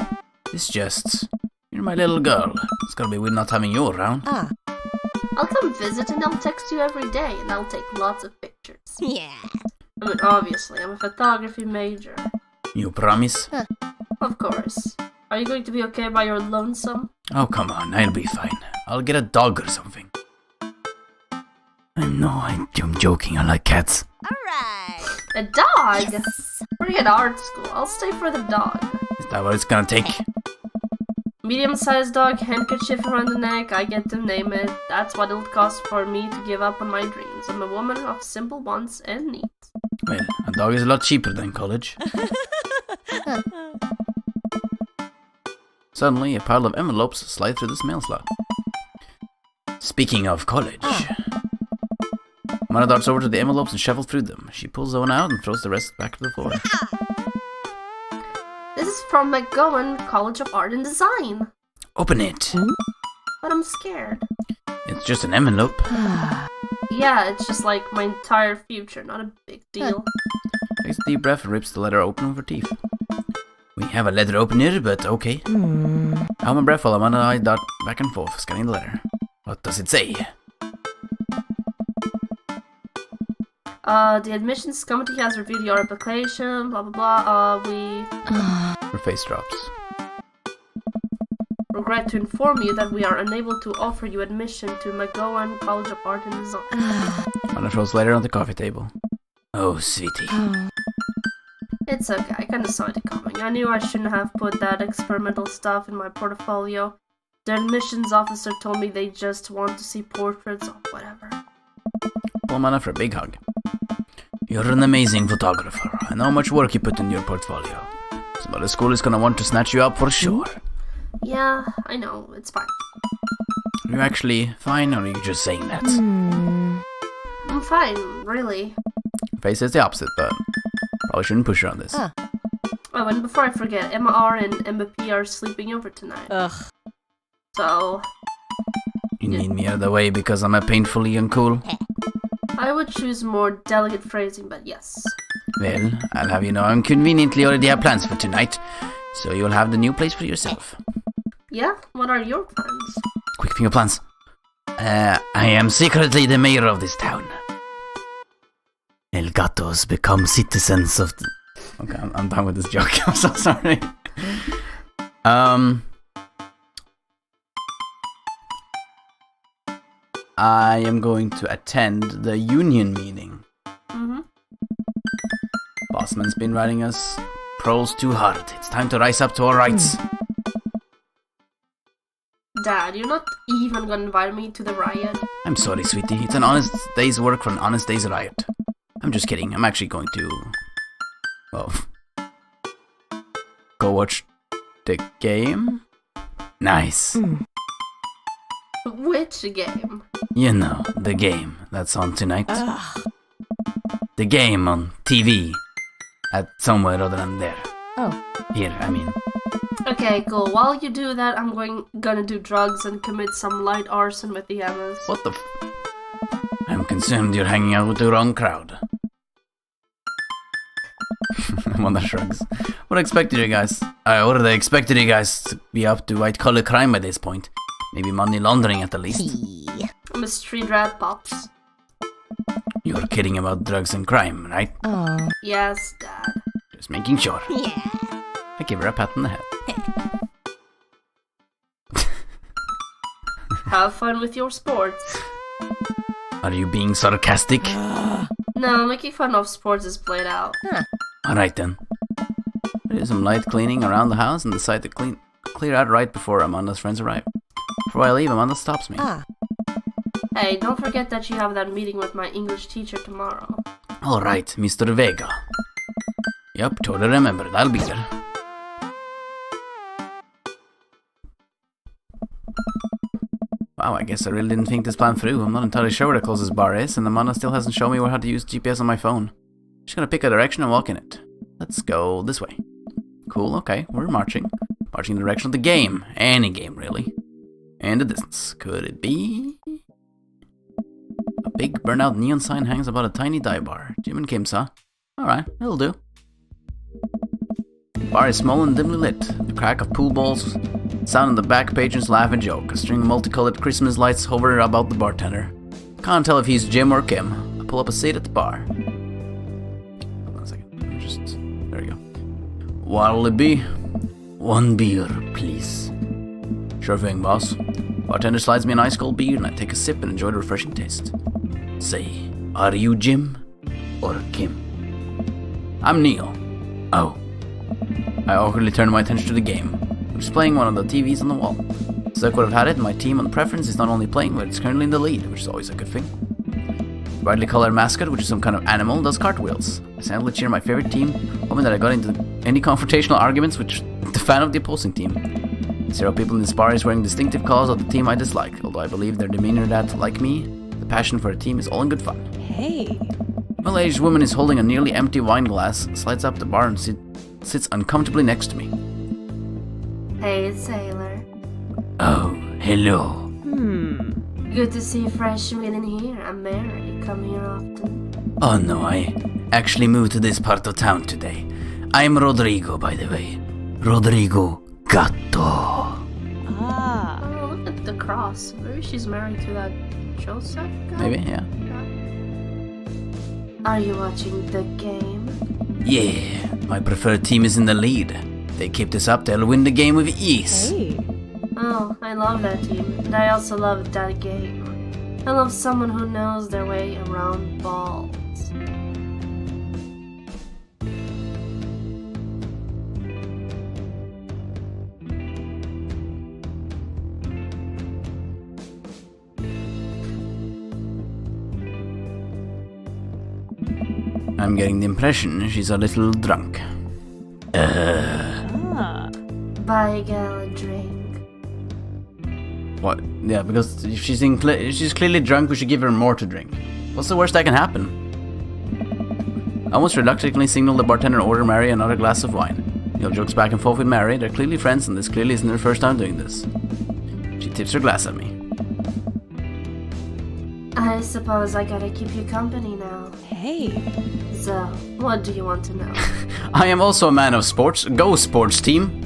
It's just... You're my little girl. It's gonna be weird not having you around. Ah. I'll come visit and I'll text you every day and I'll take lots of pictures. Yeah. I mean, obviously, I'm a photography major. You promise? Of course. Are you going to be okay by your lonesome? Oh, come on. I'll be fine. I'll get a dog or something. I'm joking. I like cats. Alright. A dog? Forget art school. I'll stay for the dog. Is that what it's gonna take? Medium-sized dog, handkerchief around the neck, I get to name it. That's what it'll cost for me to give up on my dreams. I'm a woman of simple wants and needs. Well, a dog is a lot cheaper than college. Suddenly, a pile of envelopes slide through this mail slot. Speaking of college... Mana darts over to the envelopes and shuffles through them. She pulls one out and throws the rest back to the floor. This is from McGowan College of Art and Design. Open it! But I'm scared. It's just an envelope. Yeah, it's just like my entire future, not a big deal. Takes a deep breath and rips the letter open with her teeth. We have a letter opener, but okay. I hold my breath while Amanda and I dart back and forth, scanning the letter. What does it say? The admissions committee has reviewed your application, blah blah blah, Her face drops. regret to inform you that we are unable to offer you admission to McGowan College of Art and Design. Amanda throws the letter on the coffee table. Oh, sweetie. It's okay, I kinda saw it coming. I knew I shouldn't have put that experimental stuff in my portfolio. The admissions officer told me they just want to see portraits or whatever. Pull Amanda for a big hug. You're an amazing photographer. I know how much work you put in your portfolio. Somebody at school is gonna want to snatch you up for sure. Yeah, I know, it's fine. Are you actually fine, or are you just saying that? I'm fine, really. Her face says the opposite, but probably shouldn't push her on this. Oh, and before I forget, Emma R and Emma P are sleeping over tonight. Ugh. So, You need me out of the way because I'm a painfully uncool? I would choose more delicate phrasing, but yes. Well, I'll have you know I conveniently already have plans for tonight, so you'll have the new place for yourself. Yeah? What are your plans? Quick finger plans. I am secretly the mayor of this town. El Gatos become citizens of the... Okay, I'm done with this joke. I'm so sorry. I am going to attend the union meeting. Bossman's been writing us proles too hard. It's time to rise up to our rights. Dad, you're not even gonna invite me to the riot. I'm sorry, sweetie. It's an honest day's work for an honest day's riot. I'm just kidding. I'm actually going to... Well... Go watch the game? Nice. Which game? You know, the game that's on tonight. The game on TV. At somewhere other than there. Oh. Here, I mean. Okay, cool. While you do that, I'm gonna do drugs and commit some light arson with the Emmas. What the I'm concerned you're hanging out with the wrong crowd. Amanda shrugs. What expected you guys? What they expected you guys to be up to white collar crime by this point. Maybe money laundering at the least. I'm a street rat, Pops. You're kidding about drugs and crime, right? Oh. Yes, Dad. Just making sure. Yeah. I give her a pat on the head. Have fun with your sports. Are you being sarcastic? No, making fun of sports is played out. Alright then. Do some light cleaning around the house and decide to clear out right before Amanda's friends arrive. Before I leave, Amanda stops me. Hey, don't forget that you have that meeting with my English teacher tomorrow. Alright, Mr. Vega. Yep, totally remember. I'll be there. Wow, I guess I really didn't think this plan through. I'm not entirely sure where the closest bar is, and the mana still hasn't shown me how to use GPS on my phone. Just gonna pick a direction and walk in it. Let's go this way. Cool, okay, we're marching. Marching in the direction of the game. Any game, really. And the distance. Could it be? A big burnout neon sign hangs above a tiny dive bar. Jim and Kim's, huh? Alright, it'll do. The bar is small and dimly lit. The crack of pool balls sound on the back patrons laugh and joke. A string of multicolored Christmas lights hover about the bartender. Can't tell if he's Jim or Kim. I pull up a seat at the bar. Hold on a second. There we go. What'll it be? One beer, please. Sure thing, boss. Bartender slides me an ice cold beer and I take a sip and enjoy the refreshing taste. Say, are you Jim or Kim? I'm Neil. Oh. I awkwardly turn my attention to the game, which is playing one of the TVs on the wall. So I could have had it, my team on preference is not only playing, but it's currently in the lead, which is always a good thing. The brightly colored mascot, which is some kind of animal, does cartwheels. I silently cheer my favorite team, hoping that I got into any confrontational arguments with the fan of the opposing team. Several people in this bar is wearing distinctive colors of the team I dislike, although I believe their demeanor that, like me, the passion for a team is all in good fun. Hey. A middle-aged woman is holding a nearly empty wine glass, slides up the bar and sits uncomfortably next to me. Hey, sailor. Oh, hello. Good to see fresh meat in here. I'm Mary. Come here often. Oh no, I actually moved to this part of town today. I'm Rodrigo, by the way. Rodrigo Gatto. Ah. Oh, look at the cross. Maybe she's married to that Joseph guy? Maybe, yeah. Are you watching the game? Yeah, my preferred team is in the lead. They keep this up, they'll win the game with ease. Hey. Oh, I love that team. And I also love that game. I love someone who knows their way around balls. I'm getting the impression she's a little drunk. Ah. Buy a gal a drink. What? Yeah, because if she's clearly drunk, we should give her more to drink. What's the worst that can happen? I almost reluctantly signal the bartender to order Mary another glass of wine. Neil jokes back and forth with Mary. They're clearly friends, and this clearly isn't her first time doing this. She tips her glass at me. I suppose I gotta keep you company now. Hey. So, what do you want to know? I am also a man of sports. Go sports team.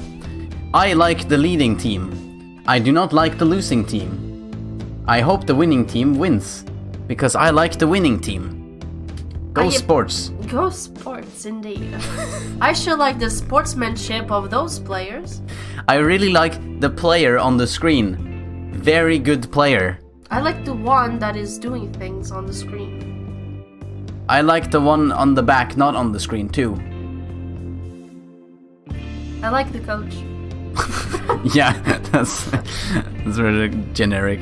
I like the leading team. I do not like the losing team. I hope the winning team wins, because I like the winning team. Go sports. Go sports, indeed. I sure like the sportsmanship of those players. I really like the player on the screen. Very good player. I like the one that is doing things on the screen. I like the one on the back, not on the screen, too. I like the coach. Yeah, that's really generic.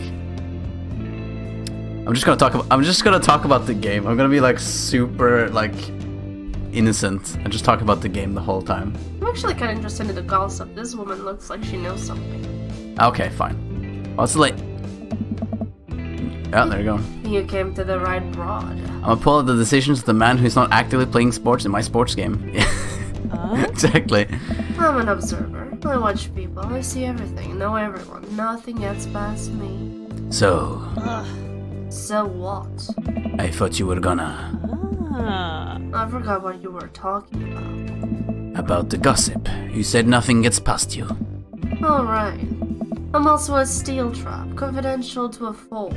I'm just gonna talk about the game. I'm gonna be like super like innocent and just talk about the game the whole time. I'm actually kind of interested in the gossip. This woman looks like she knows something. Okay, fine. What's late? Yeah, there you go. You came to the right broad. I'm gonna pull out the decisions of the man who's not actively playing sports in my sports game. Exactly. I'm an observer. I watch people. I see everything. Know everyone. Nothing gets past me. So, So what? I thought you were gonna... Ah. I forgot what you were talking About the gossip. You said nothing gets past you. about. Alright. I'm also a steel trap, confidential to a fault.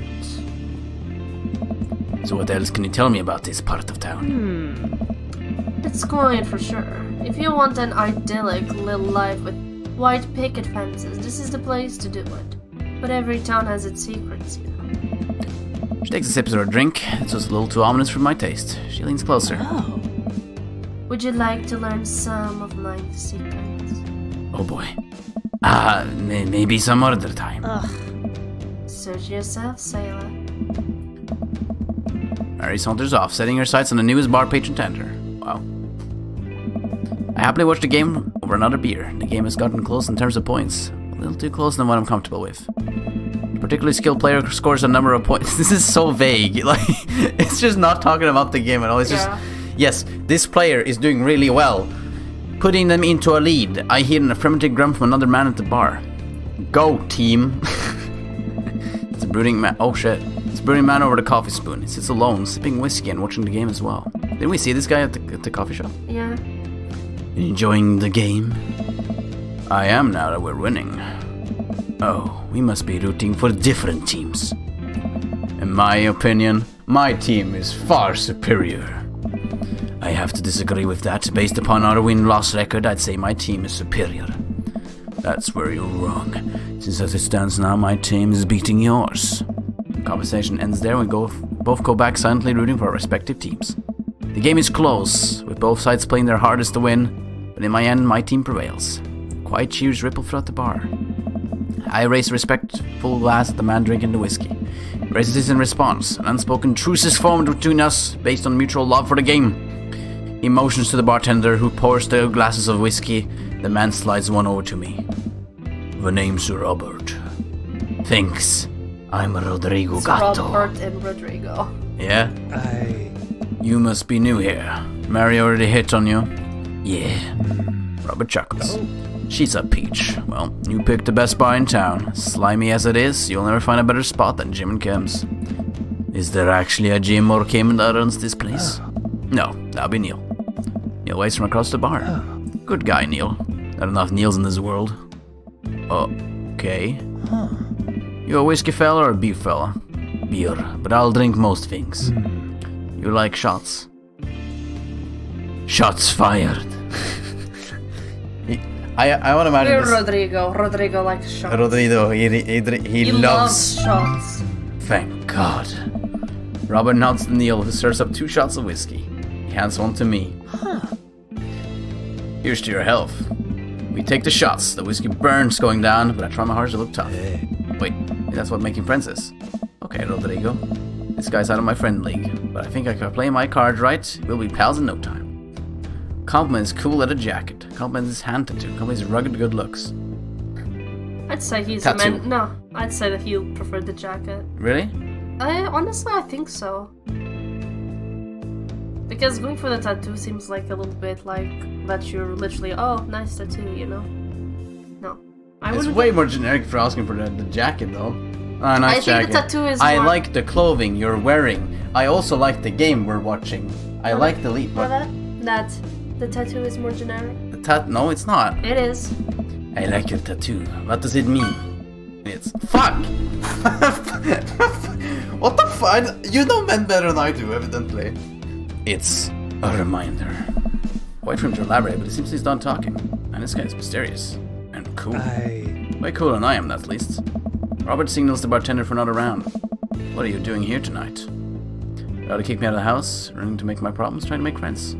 So what else can you tell me about this part of town? It's quiet for sure. If you want an idyllic little life with white picket fences, this is the place to do it. But every town has its secrets, you know. She takes a sip of her drink. It's just a little too ominous for my taste. She leans closer. Oh. Would you like to learn some of my secrets? Oh boy. Maybe some other time. Ugh. Search yourself, sailor. Mary saunters off, setting her sights on the newest bar patron tender. Wow. happily watch the game over another beer. The game has gotten close in terms of points. A little too close than what I'm comfortable with. A particularly skilled player scores a number of points. This is so vague. Like, it's just not talking about the game at all. It's just, yes, this player is doing really well. Putting them into a lead. I hear an affirmative grunt from another man at the bar. Go, team. It's a brooding man. Oh shit. It's a brooding man over the coffee spoon. He sits alone, sipping whiskey and watching the game as well. Didn't we see this guy at the coffee shop? Yeah. Enjoying the game? I am now that we're winning. Oh, we must be rooting for different teams. In my opinion, my team is far superior. I have to disagree with that. Based upon our win-loss record, I'd say my team is superior. That's where you're wrong. Since as it stands now, my team is beating yours. The conversation ends there and we both go back silently rooting for our respective teams. The game is close, with both sides playing their hardest to win, but in my end, my team prevails. Quiet cheers ripple throughout the bar. I raise a respectful glass at the man drinking the whiskey. He raises his in response. An unspoken truce is formed between us, based on mutual love for the game. He motions to the bartender, who pours the glasses of whiskey. The man slides one over to me. The name's Robert. Thanks. I'm Rodrigo Gatto. Robert and Rodrigo. Yeah? You must be new here. Mary already hit on you? Yeah. Robert chuckles. She's a peach. Well, you picked the best bar in town. Slimy as it is, you'll never find a better spot than Jim and Kim's. Is there actually a Jim or Kim that runs this place? No, that'll be Neil. Neil waits from across the bar. Good guy, Neil. Not enough Neils in this world. Okay. You a whiskey fella or a beer fella? Beer, but I'll drink most things. You like shots? Shots fired. I want to imagine We're this. Rodrigo. Rodrigo likes shots. Rodrigo, he loves shots. Thank God. Robert nods to Neil, who stirs up 2 shots of whiskey. He hands one to me. Here's to your health. We take the shots. The whiskey burns going down, but I try my hardest to look tough. Wait, that's what making friends is. Okay, Rodrigo. This guy's out of my friend league, but I think I can play my cards right. We'll be pals in no time. Compliment his cool leather jacket. Compliment his hand tattoo. Compliment his rugged good looks. I'd say he's Tattoo. a man. No, I'd say that he'll prefer the jacket. Really? Honestly, I think so. Because going for the tattoo seems like a little bit like that you're literally, oh, nice tattoo, you know? No. It's way more generic for asking for the jacket, though. Ah, nice I jacket. think the tattoo is I more... like the clothing you're wearing. I also like the game we're watching. I like the lead. The tattoo is more generic. No, it's not. It is. I like your tattoo. What does it mean? It's fuck. What the fuck? You know men better than I do, evidently. It's a reminder. Wait for him to elaborate, but it seems he's done talking. And this guy's mysterious and cool. Way cooler than I am, at least. Robert signals the bartender for another round. What are you doing here tonight? Try to kick me out of the house, running to make my problems, trying to make friends.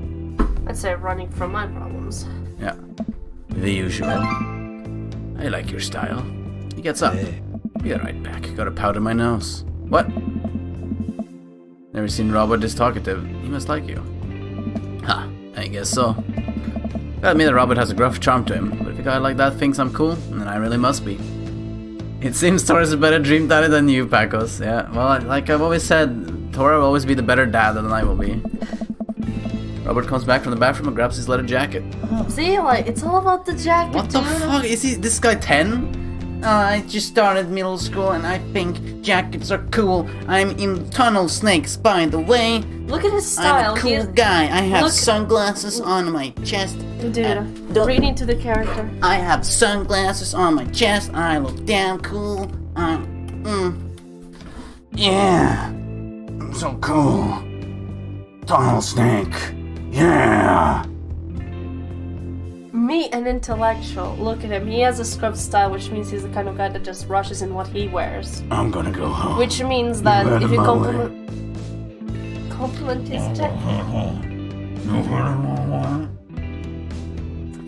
I'd say running from my problems. Yeah, the usual. I like your style. He gets up. Be right back. Got a powder my nose. What? Never seen Robert this talkative. He must like you. Huh, I guess so. Gotta admit that Robert has a gruff charm to him, but if a guy like that thinks I'm cool, then I really must be. It seems Tora's a better dream daddy than you, Paccoz. Yeah, well, like I've always said, Tora will always be the better dad than I will be. Robert comes back from the bathroom and grabs his leather jacket. See, like, it's all about the jacket, What the fuck? Is he this guy 10? I just started middle school and I think jackets are cool. I'm in tunnel snakes, by the way. Look at his style. I'm a cool guy. I have sunglasses on my chest. Dude, read into the character. I have sunglasses on my chest. I look damn cool. Yeah. I'm so cool. Tunnel snake. Yeah. Me, an intellectual. Look at him. He has a scrub style, which means he's the kind of guy that just rushes in what he wears. I'm gonna go home. Which means that if you compliment his jacket.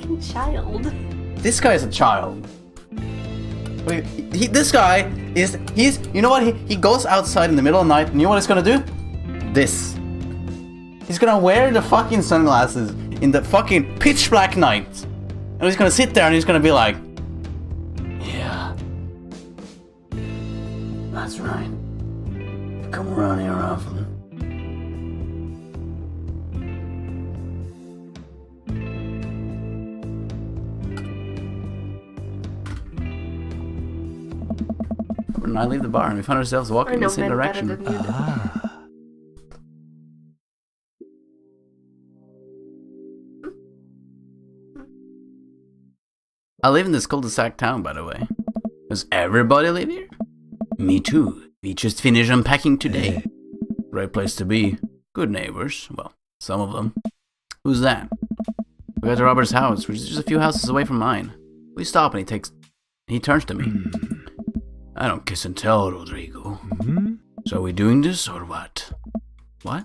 Fucking child. This guy is a child. Wait, this guy is, you know what, he goes outside in the middle of the night, and you know what he's gonna do? This. He's gonna wear the fucking sunglasses in the fucking pitch black night. And he's gonna sit there and he's gonna be like, yeah, that's right. Come around here often. And I leave the bar and we find ourselves walking in the same direction. I live in this cul-de-sac town, by the way. Does everybody live here? Me too. We just finished unpacking today. Great place to be. Good neighbors. Well, some of them. Who's that? We got to Robert's house, which is just a few houses away from mine. We stop and he turns to me. I don't kiss and tell, Rodrigo. So are we doing this or what? What?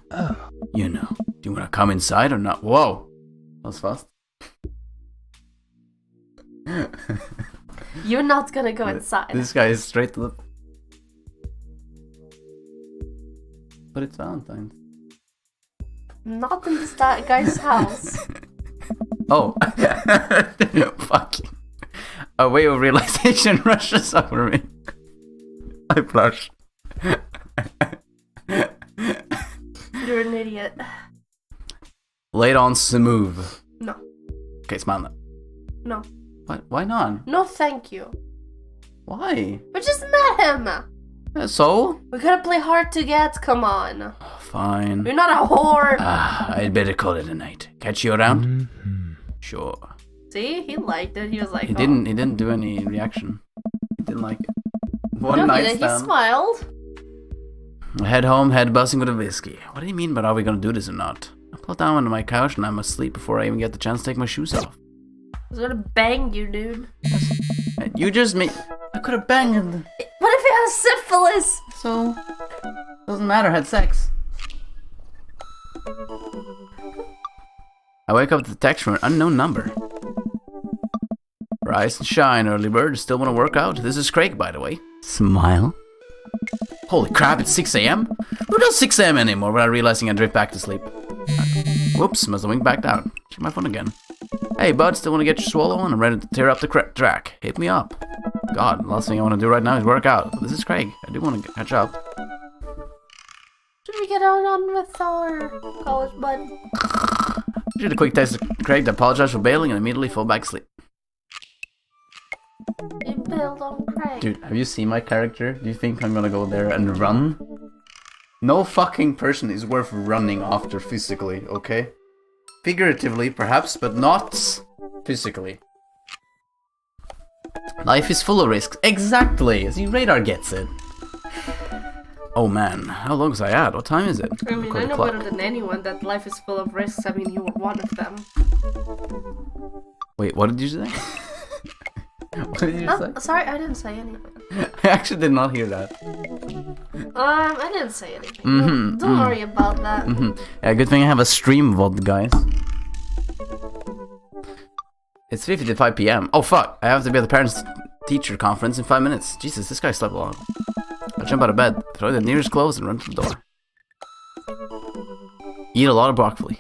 You know. Do you want to come inside or not? Whoa. That was fast. You're not gonna go inside. This guy is straight to the... But it's Valentine's. Not in this guy's house. Oh. Fuck. A wave of realization rushes over me. I blush. You're an idiot. Lay it on smooth. No. Okay, smile now. No. What? Why not? No, thank you. Why? We just met him. So? We gotta play hard to get. Come on. Fine. You're not a whore. I'd better call it a night. Catch you around? Sure. See, he liked it. He was like, He didn't do any reaction. He didn't like it. One night He stand. smiled. I head home, head buzzing with a whiskey. What do you mean, but are we gonna do this or not? I plot down onto my couch and I'm asleep before I even get the chance to take my shoes off. I was gonna bang you, dude. You just made... I could have banged him. What if he has syphilis? So... Doesn't matter, had sex. I wake up to the text from an unknown number. Rise and shine, early bird. Still want to work out? This is Craig, by the way. Smile. Holy crap, it's 6 a.m.? Who does 6 a.m. anymore without realizing I drift back to sleep? Whoops, must have winked back down. Check my phone again. Hey, bud, still want to get your swallow on? I'm ready to tear up the track. Hit me up. God, last thing I want to do right now is work out. This is Craig. I do want to catch up. Should we get on with our college bud? Did a quick text to Craig to apologize for bailing and immediately fall back asleep. You bailed on Craig. Dude, have you seen my character? Do you think I'm gonna go there and run? No fucking person is worth running after physically, okay? Figuratively, perhaps, but not physically. Life is full of risks. Exactly, as your radar gets it. Oh man, how long was I at? What time is it? I mean, I know better than anyone that life is full of risks. I mean, you were one of them. Wait, what did you say? What did you say? Sorry, I didn't say anything. I actually did not hear that. I didn't say anything. Don't worry about that. Yeah, good thing I have a stream VOD, guys. It's 3:55 p.m. Oh fuck, I have to be at the parents-teacher conference in 5 minutes. Jesus, this guy slept long. I jump out of bed, throw the nearest clothes and run to the door. Eat a lot of broccoli.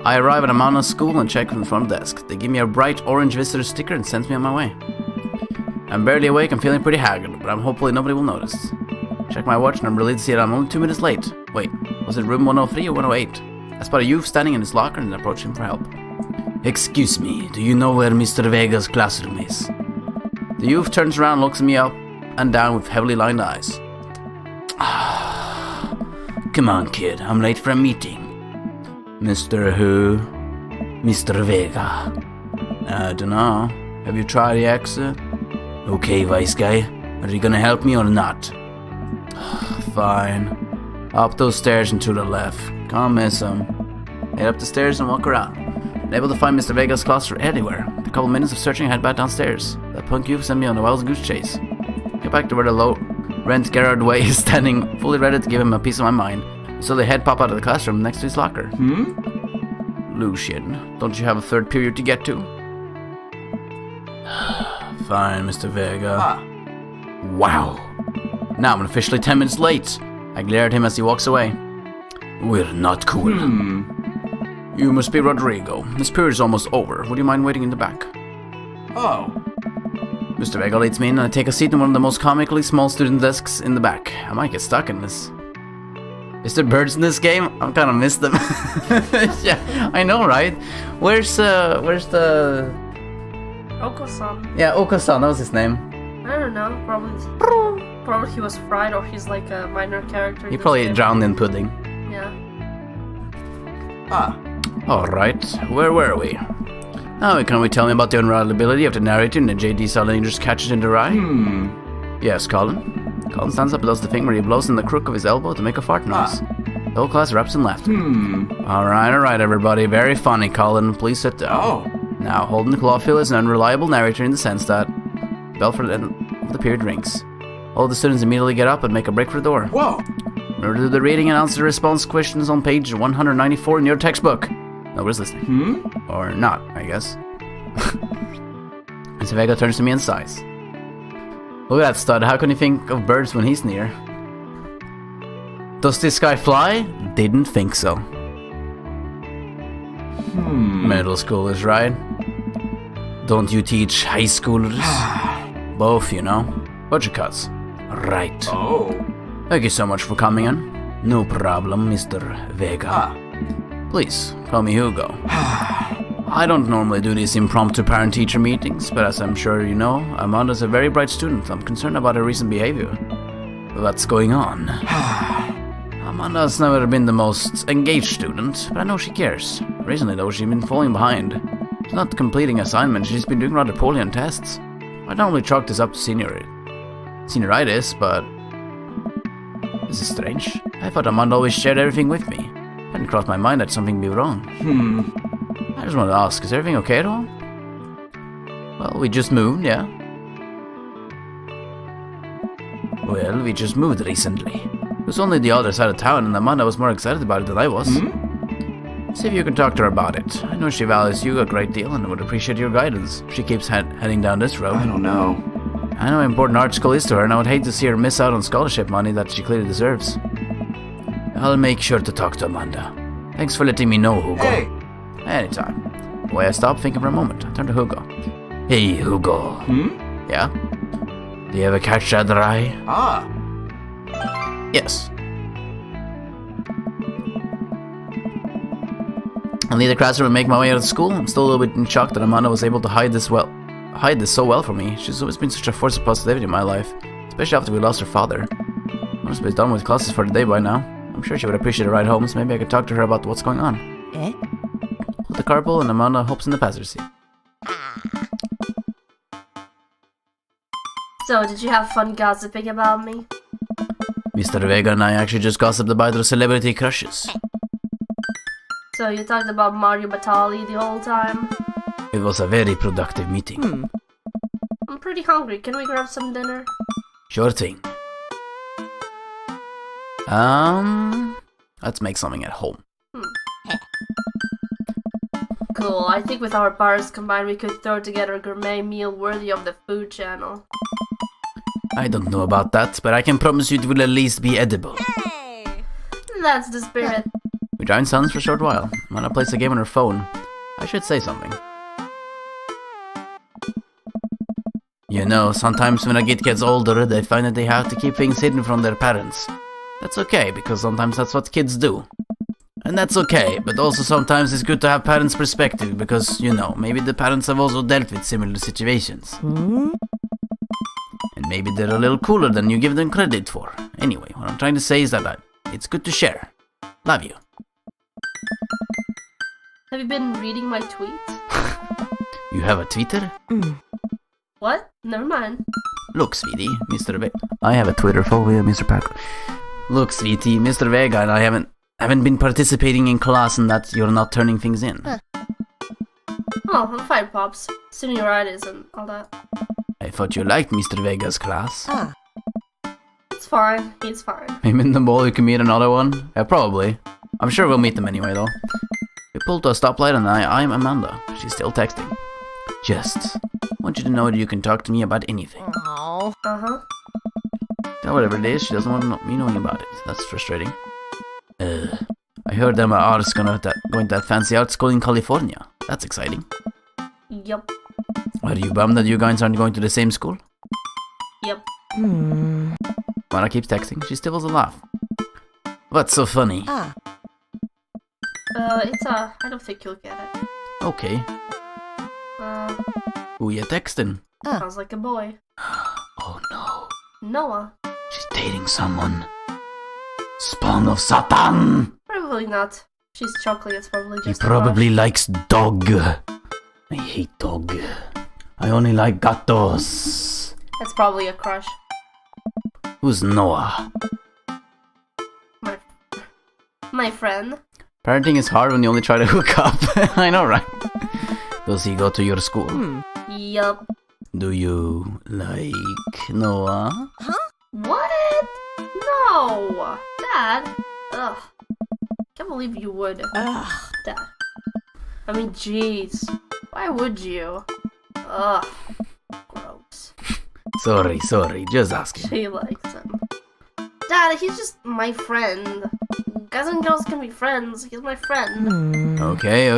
I arrive at a mountain school and check from the front desk. They give me a bright orange visitor sticker and sends me on my way. I'm barely awake, I'm feeling pretty haggard, but I'm hopefully nobody will notice. Check my watch and I'm relieved to see that I'm only 2 minutes late. Wait, was it room 103 or 108? I spot a youth standing in his locker and approach him for help. Excuse me, do you know where Mr. Vega's classroom is? The youth turns around, looks me up and down with heavily lined eyes. Come on, kid, I'm late for a meeting. Mr. Who? Mr. Vega. I dunno. Have you tried the exit? Okay, wise guy. Are you gonna help me or not? Fine. Up those stairs and to the left. Can't miss him. Head up the stairs and walk around. Unable to find Mr. Vega's cluster anywhere. After a couple minutes of searching, I head back downstairs. That punk youth sent me on a wild goose chase. Get back to where the low-rent Gerard Way is standing, fully ready to give him a piece of my mind. So the head pop out of the classroom next to his locker. Lucian, don't you have a third period to get to? Fine, Mr. Vega. Wow. Now I'm officially 10 minutes late. I glare at him as he walks away. We're not cool. You must be Rodrigo. This period is almost over. Would you mind waiting in the back? Oh. Mr. Vega leads me in and I take a seat in one of the most comically small student desks in the back. I might get stuck in this. Is there birds in this game? I'm kinda missed them. Yeah, I know, right? Where's the... Oko-san. Yeah, Oko-san, that was his name. I don't know. Probably he was fried or he's like a minor character. He probably drowned in pudding. Yeah. Ah. Alright, where were we? Now, can we tell me about the unreliability of the narrator in the J.D. Salinger just catches in the rye? Yes, Colin. Colin stands up and does the thing where he blows in the crook of his elbow to make a fart noise. The whole class erupts in laughter. Alright, everybody. Very funny, Colin. Please sit down. Oh. Now, Holden Clawfield is an unreliable narrator in the sense that the bell for the end of the period rings. All the students immediately get up and make a break for the door. Whoa. Remember to do the reading and answer the response questions on page 194 in your textbook. Nobody's listening. Or not, I guess. Mr. Vega turns to me and sighs. Look at that stud, how can he think of birds when he's near? Does this guy fly? Didn't think so. Middle schoolers, right? Don't you teach high schoolers? Both, you know. Budget cuts. Right. Oh. Thank you so much for coming in. No problem, Mr. Vega. Please, call me Hugo. I don't normally do these impromptu parent-teacher meetings, but as I'm sure you know, Amanda's a very bright student. I'm concerned about her recent behavior. What's going on? Amanda's never been the most engaged student, but I know she cares. Recently, though, she's been falling behind. She's not completing assignments, she's been doing rather poorly on tests. I normally chalk this up to senioritis, but this is strange. I thought Amanda always shared everything with me. It hadn't crossed my mind that something would be wrong. I just wanted to ask, is everything okay at all? Well, we just moved, yeah. Well, we just moved recently. It was only the other side of town, and Amanda was more excited about it than I was. See if you can talk to her about it. I know she values you a great deal and would appreciate your guidance. She keeps heading down this road. I don't know. I know how important art school is to her, and I would hate to see her miss out on scholarship money that she clearly deserves. I'll make sure to talk to Amanda. Thanks for letting me know, Hugo. Hey. Anytime. Why I stopped thinking for a moment. I turned to Hugo. Hey, Hugo. Yeah? Do you ever catch that rye? Ah. Yes. I'll leave the classroom and make my way out of school. I'm still a little bit in shock that Amanda was able to hide this so well from me. She's always been such a force of positivity in my life, especially after we lost her father. I must be done with classes for the day by now. I'm sure she would appreciate a ride home, so maybe I could talk to her about what's going on. Hold the carpool and Amanda hops in the passenger seat. So, did you have fun gossiping about me? Mr. Vega and I actually just gossiped about our celebrity crushes. So, you talked about Mario Batali the whole time? It was a very productive meeting. I'm pretty hungry. Can we grab some dinner? Sure thing. Let's make something at home. Cool. I think with our bars combined, we could throw together a gourmet meal worthy of the Food Channel. I don't know about that, but I can promise you it will at least be edible. That's the spirit. We joined silence for a short while. Amanda plays a game on her phone. I should say something. You know, sometimes when a kid gets older, they find that they have to keep things hidden from their parents. That's okay, because sometimes that's what kids do. And that's okay, but also sometimes it's good to have parents' perspective, because, you know, maybe the parents have also dealt with similar situations. And maybe they're a little cooler than you give them credit for. Anyway, what I'm trying to say is that it's good to share. Love you. Have you been reading my tweets? You have a Twitter? What? Never mind. Look, sweetie, Mr. Vega. I have a Twitter for you, Mr. Paccoz. Look, sweetie, Mr. Vega and I haven't been participating in class and that you're not turning things in. Oh, I'm fine, Pops. Senioritis and all that. I thought you liked Mr. Vega's class. It's fine. He's fine. Maybe in the mall you can meet another one? Yeah, probably. I'm sure we'll meet them anyway, though. We pulled to a stoplight and I'm Amanda. She's still texting. Just want you to know that you can talk to me about anything. Uh-huh. Tell whatever it is, she doesn't want me knowing about it. That's frustrating. I I heard them are going to that fancy art school in California. That's exciting. Yup. Are you bummed that you guys aren't going to the same school? Yep. Mara keeps texting. She still doesn't laugh. What's so funny? It's I don't think you'll get it. Okay. Who you texting? Sounds like a boy. Oh no. Noah. She's dating someone. Spawn of Satan! Probably not. She's chocolate, it's probably He just probably likes dog. I hate dog. I only like gatos. It's probably a crush. Who's Noah? My friend. Parenting is hard when you only try to hook up. I know, right? Does he go to your school? Yup. Do you like Noah? What? No! Dad? Ugh. Can't believe you would. Dad. I mean, jeez. Why would you? Ugh. Gross. Sorry, just asking. She likes him. Dad, he's just my friend. Guys and girls can be friends. He's my friend. Okay.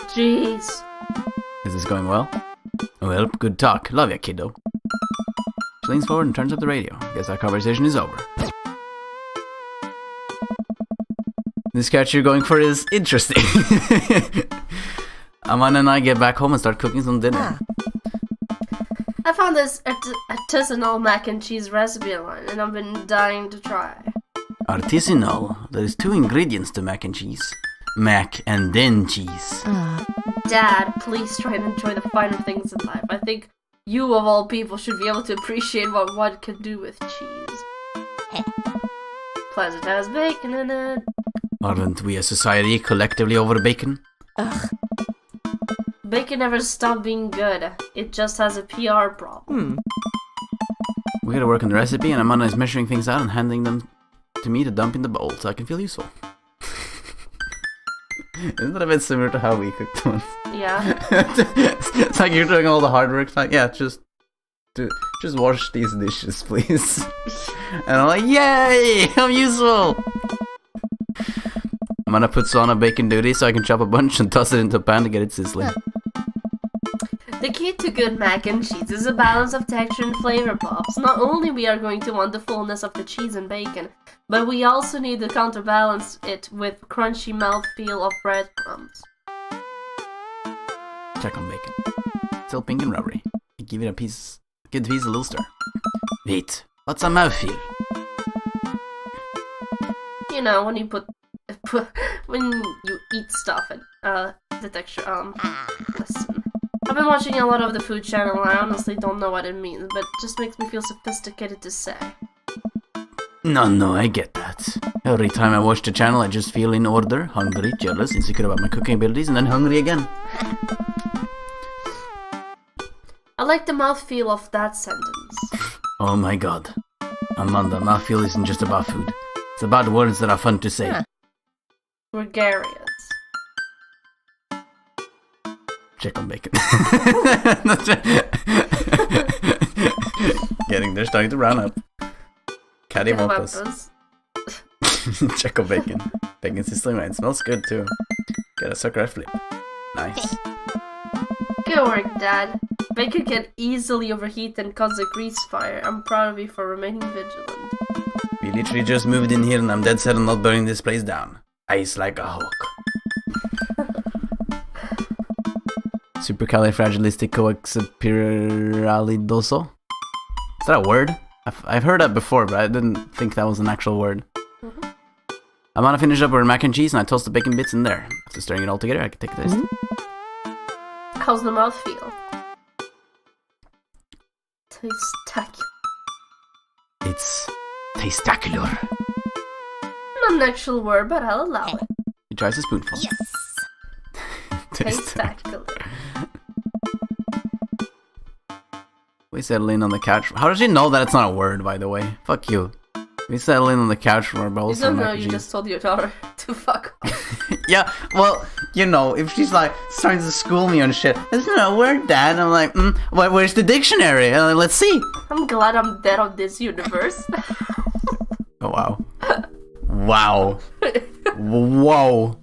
Jeez. Is this going well? Well, good talk. Love ya, kiddo. She leans forward and turns up the radio. Guess our conversation is over. This catch you're going for is interesting. Amanda and I get back home and start cooking some dinner. I found this artisanal mac and cheese recipe online, and I've been dying to try. Artisanal. There is 2 ingredients to mac and cheese. Mac and then cheese. Dad, please try and enjoy the finer things in life. I think you, of all people, should be able to appreciate what one can do with cheese. Plus, it has bacon in it. Aren't we a society collectively over bacon? Bacon never stopped being good. It just has a PR problem. We gotta work on the recipe, and Amanda is measuring things out and handing them to me to dump in the bowl so I can feel useful. Isn't that a bit similar to how we cooked once? Yeah. It's like you're doing all the hard work. It's like, yeah, just wash these dishes, please. And I'm like, yay, I'm useful. Amanda puts on a bacon duty so I can chop a bunch and toss it into a pan to get it sizzling. The key to good mac and cheese is a balance of texture and flavor pops. Not only we are going to want the fullness of the cheese and bacon, but we also need to counterbalance it with crunchy mouthfeel of breadcrumbs. Check on bacon. Still pink and rubbery. Give the piece a little stir. Wait, what's a mouthfeel? You know, when you when you eat stuff and the texture. Listen. I've been watching a lot of the food channel and I honestly don't know what it means, but it just makes me feel sophisticated to say. No, I get that. Every time I watch the channel, I just feel in order, hungry, jealous, insecure about my cooking abilities, and then hungry again. I like the mouthfeel of that sentence. Oh my god. Amanda, mouthfeel isn't just about food. It's about words that are fun to say. Gregarious. Check on bacon. Getting there, starting to round up. Caddy Mopas. Check on bacon. Bacon's sizzling right. It smells good too. Get a sucker at flip. Nice. Good work, Dad. Bacon can easily overheat and cause a grease fire. I'm proud of you for remaining vigilant. We literally just moved in here and I'm dead set on not burning this place down. Ice like a hawk. Supercalifragilisticexpialidocious? Is that a word? I've heard that before, but I didn't think that was an actual word. Amanda finished up her mac and cheese and I tossed the bacon bits in there. After stirring it all together, I could take a taste. How's the mouth feel? Taste-tacular. It's tastacular. Not an actual word, but I'll allow it. He tries a spoonful. Yes. Tastacular. We settle in on the couch. How does she know that it's not a word, by the way? Fuck you. We settle in on the couch from our bowls. You don't know you just told your daughter to fuck off. Yeah, well, you know, if she's like starting to school me on shit, that's not a word, Dad. I'm like, where's the dictionary? Let's see. I'm glad I'm dead on this universe. Oh, wow. Wow. Whoa.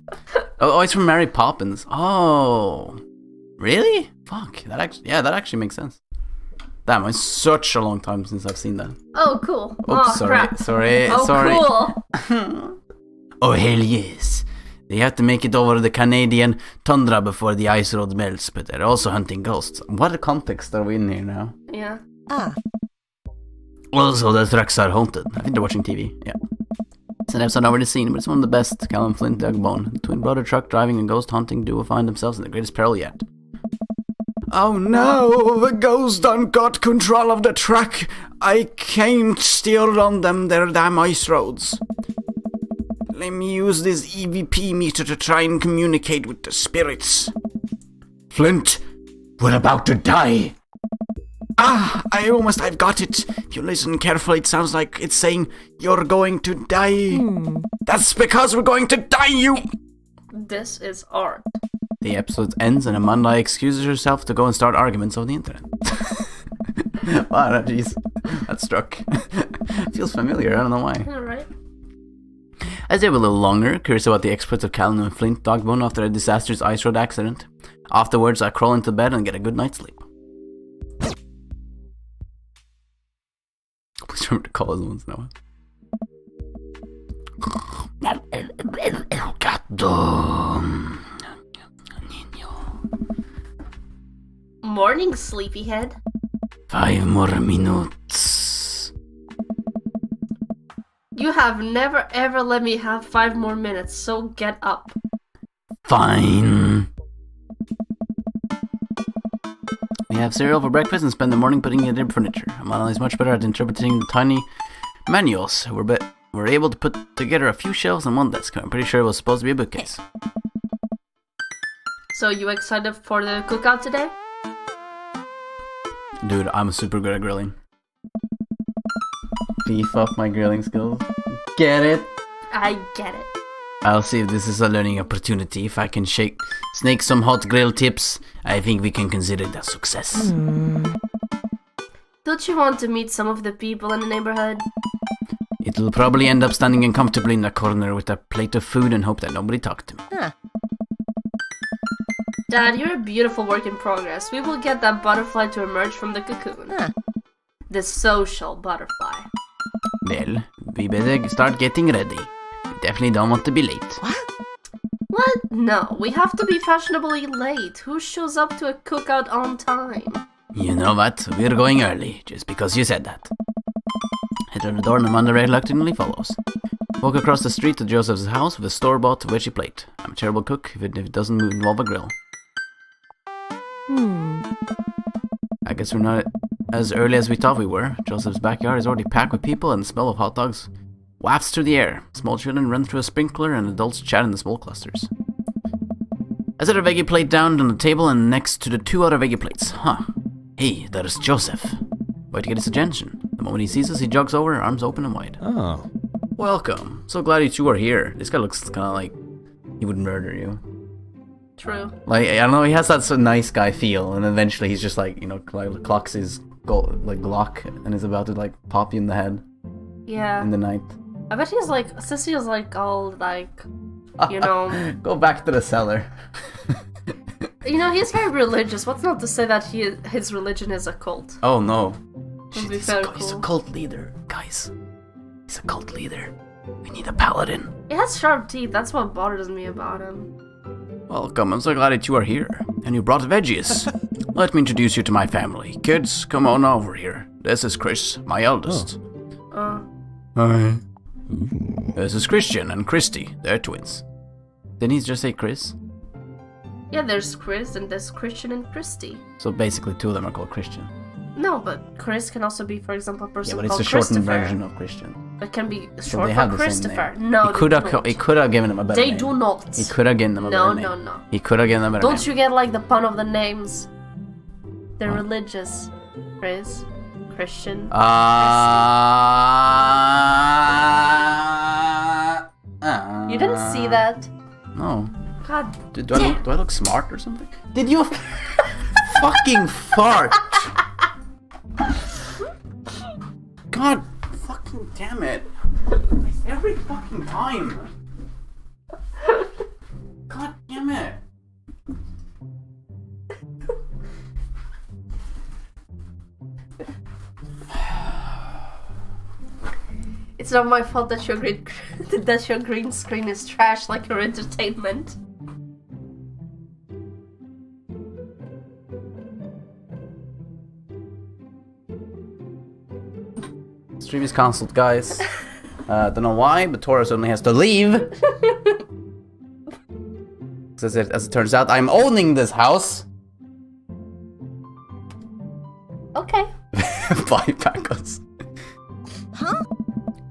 Oh, it's from Mary Poppins. Oh. Really? Fuck. That actually makes sense. Damn, it's such a long time since I've seen that. Oh, cool. Oops, oh, sorry. crap. Sorry. Cool. Oh, hell yes. They have to make it over the Canadian tundra before the ice road melts, but they're also hunting ghosts. What context are we in here now? Yeah. Also, the trucks are haunted. I think they're watching TV. Yeah. It's an episode I've already seen, but it's one of the best. Callum Flint, Doug Bone. The twin brother truck driving and ghost hunting duo find themselves in the greatest peril yet. Oh no, the ghost done got control of the truck. I can't steer on them, they're damn ice roads. Let me use this EVP meter to try and communicate with the spirits. Flint, we're about to die. I've got it. If you listen carefully, it sounds like it's saying, you're going to die. That's because we're going to die, you... This is art. The episode ends and Amanda excuses herself to go and start arguments on the internet. Wow, jeez. That struck. Feels familiar, I don't know why. Alright. I stay a little longer, curious about the exploits of Callan and Flint Dogbone after a disastrous ice road accident. Afterwards, I crawl into bed and get a good night's sleep. Please remember to call us once in a while. Gatto. Morning, sleepyhead. 5 more minutes. You have never ever let me have 5 more minutes, so get up. Fine. We have cereal for breakfast and spend the morning putting it in furniture. Amanda is much better at interpreting the tiny manuals. We're able to put together a few shelves on one desk. I'm pretty sure it was supposed to be a bookcase. So you excited for the cookout today? Dude, I'm super good at grilling. Beef up my grilling skills. Get it? I get it. I'll see if this is a learning opportunity. If I can snake some hot grill tips, I think we can consider it a success. Don't you want to meet some of the people in the neighborhood? It'll probably end up standing uncomfortably in the corner with a plate of food and hope that nobody talked to me. Dad, you're a beautiful work in progress. We will get that butterfly to emerge from the cocoon. The social butterfly. Well, we better start getting ready. We definitely don't want to be late. What? No, we have to be fashionably late. Who shows up to a cookout on time? You know what? We're going early, just because you said that. Head to the door and Amanda reluctantly follows. Walk across the street to Joseph's house with a store-bought veggie plate. I'm a terrible cook if it doesn't involve a grill. I guess we're not as early as we thought we were. Joseph's backyard is already packed with people and the smell of hot dogs wafts through the air. Small children run through a sprinkler and adults chat in the small clusters. I set a veggie plate down on the table and next to the 2 other veggie plates. Hey, there's Joseph. Way to get his attention. The moment he sees us, he jogs over, arms open and wide. Oh. Welcome. So glad you 2 are here. This guy looks kind of like he would murder you. True. Like, I don't know, he has that sort of nice guy feel, and eventually he's just like, clocks his Glock and is about to like pop you in the head Yeah. in the night. I bet he's like, Cecile's like all like, you know. Go back to the cellar. You know, he's very religious. What's not to say that his religion is a cult? Oh no. Would be He's very he's a cool. cult leader, guys. He's a cult leader. We need a paladin. He has sharp teeth. That's what bothers me about him. Welcome, I'm so glad that you are here. And you brought veggies. Let me introduce you to my family. Kids, come on over here. This is Chris, my eldest. Hi. This is Christian and Christy. They're twins. Didn't he just say Chris? Yeah, there's Chris and there's Christian and Christy. So basically 2 of them are called Christian. No, but Chris can also be, for example, a person Yeah, but it's called a shortened Christopher. version of Christian. It can be So short they for have the same Christopher. name. No, He could have given him a better They name. do not. He could have given them a No, better name. no. He could have given them a better name. Don't you get like the pun of the names? They're religious. Chris, Christian. You didn't see that? No. God. Do I look smart or something? Did you fucking fart? God fucking damn it. Every fucking time. It's not my fault that your green screen is trash like your entertainment. Stream is cancelled, guys. Don't know why, but Tora suddenly has to leave. As it turns out, I'm owning this house. Okay. Bye, Paccoz. Huh?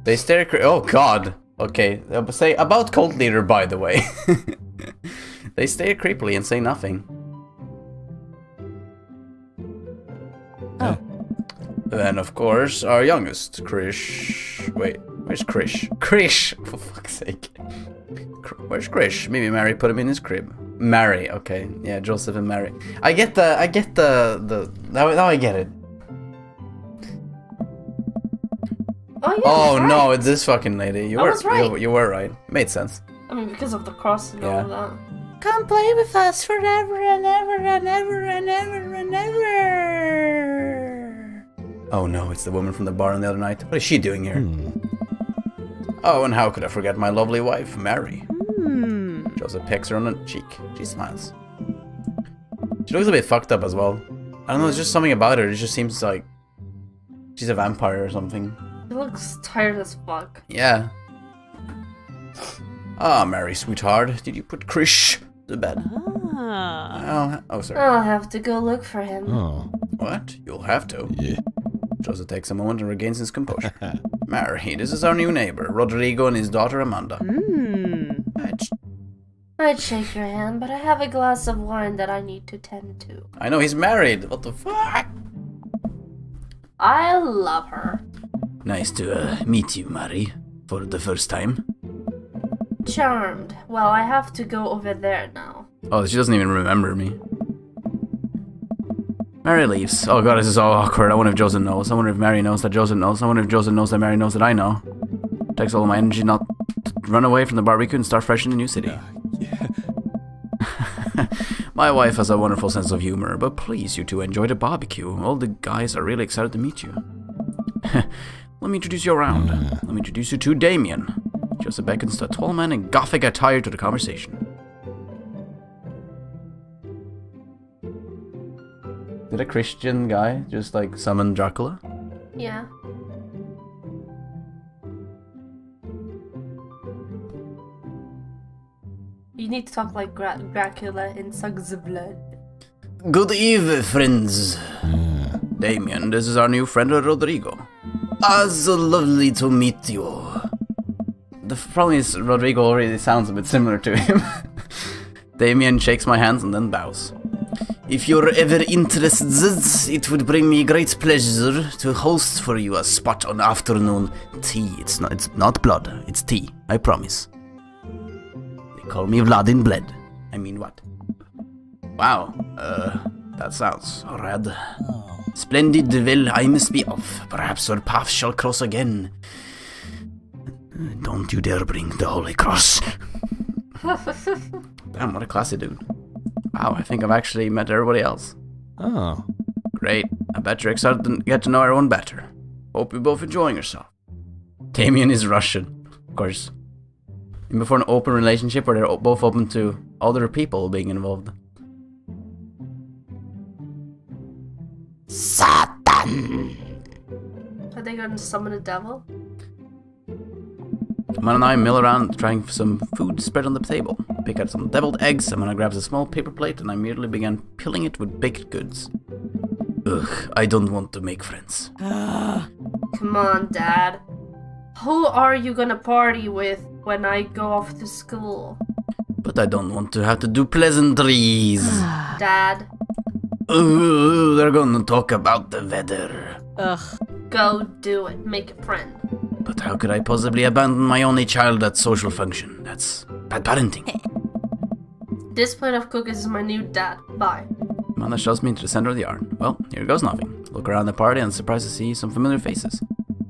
They stare. Oh God. Okay. Say about cult leader, by the way. They stare creepily and say nothing. Oh. Then, of course, our youngest, Krish. Wait, where's Krish? Krish! For fuck's sake. Where's Krish? Maybe Mary put him in his crib. Mary, okay. Yeah, Joseph and Mary. I get the, now I get it. Oh, yeah, Oh right. no, it's this fucking lady. You I were was right. You were right. Made sense. I mean, because of the cross and all of that. Come play with us forever and ever and ever and ever and ever. Oh no, it's the woman from the bar on the other night. What is she doing here? Oh, and how could I forget my lovely wife, Mary? Joseph pecks her on the cheek. She smiles. She looks a bit fucked up as well. I don't know, there's just something about her. It just seems like she's a vampire or something. He looks tired as fuck. Yeah. Ah, Mary, sweetheart, did you put Krish to bed? Oh, sorry. I'll have to go look for him. Oh. What? You'll have to. Yeah. Joseph takes a moment and regains his composure. Mary, this is our new neighbor, Rodrigo and his daughter Amanda. I'd shake your hand, but I have a glass of wine that I need to tend to. I know he's married. What the fuck? I love her. Nice to meet you, Mary, for the first time. Charmed. Well, I have to go over there now. Oh, she doesn't even remember me. Mary leaves. Oh god, this is all awkward. I wonder if Joseph knows. I wonder if Mary knows that Joseph knows. I wonder if Joseph knows that Mary knows that I know. Takes all my energy not to run away from the barbecue and start fresh in the new city. Yeah. My wife has a wonderful sense of humor, but please, you two enjoy the barbecue. All the guys are really excited to meet you. Let me introduce you around. Let me introduce you to Damien. Joseph beckons to a tall man in gothic attire to the conversation. Did a Christian guy just like summon Dracula? Yeah. You need to talk like Dracula in Sugs of Blood. Good eve, friends. Damien, this is our new friend Rodrigo. Ah, so lovely to meet you. The problem is Rodrigo already sounds a bit similar to him. Damien shakes my hands and then bows. If you're ever interested, it would bring me great pleasure to host for you a spot on afternoon tea. It's not blood, it's tea, I promise. They call me Vlad in Bled. I mean what? Wow, that sounds rad. Splendid, well, I must be off. Perhaps our paths shall cross again. Don't you dare bring the Holy Cross. Damn, what a classy dude. Wow, I think I've actually met everybody else. Oh. Great, I bet you're excited to get to know everyone better. Hope you're both enjoying yourself. Damien is Russian, of course. And before an open relationship where they're both open to other people being involved. Satan! Are they going to summon a devil? Man and I mill around trying for some food spread on the table. Pick out some deviled eggs, Amanda grabs a small paper plate and I immediately began filling it with baked goods. Ugh, I don't want to make friends. Come on, Dad. Who are you gonna party with when I go off to school? But I don't want to have to do pleasantries. Dad, Ooh, they're gonna talk about the weather. Ugh. go do it. Make a friend. But how could I possibly abandon my only child at social function? That's bad parenting. This plate of cookies is my new dad. Bye. Amanda shoves me into the center of the yard. Well, here goes nothing. Look around the party and surprised to see some familiar faces.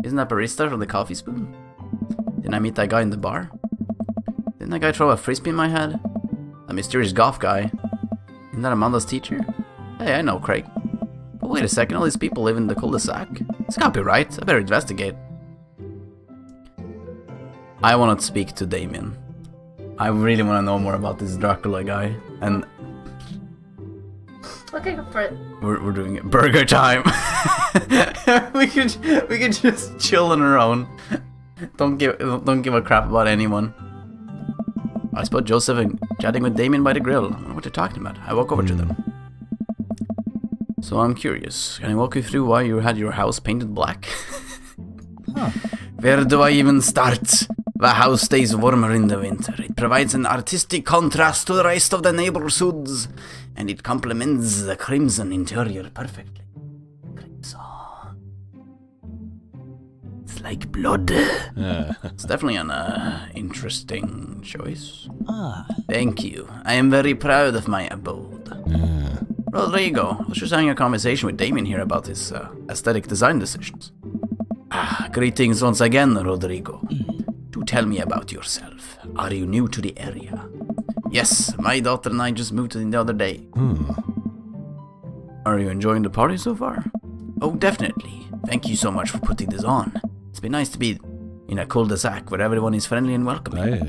Isn't that barista from the coffee spoon? Didn't I meet that guy in the bar? Didn't that guy throw a frisbee in my head? That mysterious goth guy. Isn't that Amanda's teacher? Hey, I know Craig. But Wait a second, all these people live in the cul-de-sac. This can't be right. I better investigate. I want to speak to Damien. I really want to know more about this Dracula guy. And Okay, go for it. we're doing it. Burger time. we could just chill on our own. Don't give a crap about anyone. I spot Joseph and chatting with Damien by the grill. I wonder what they're talking about. I walk over to them. So I'm curious. Can I walk you through why you had your house painted black? Where do I even start? The house stays warmer in the winter. It provides an artistic contrast to the rest of the neighborhoods, and it complements the crimson interior perfectly. Crimson. It's like blood. It's definitely an interesting choice. Thank you. I am very proud of my abode. Rodrigo, I was just having a conversation with Damien here about his aesthetic design decisions. Greetings once again, Rodrigo. Do tell me about yourself. Are you new to the area? Yes, my daughter and I just moved in the other day. Are you enjoying the party so far? Oh, definitely. Thank you so much for putting this on. It's been nice to be in a cul-de-sac where everyone is friendly and welcoming.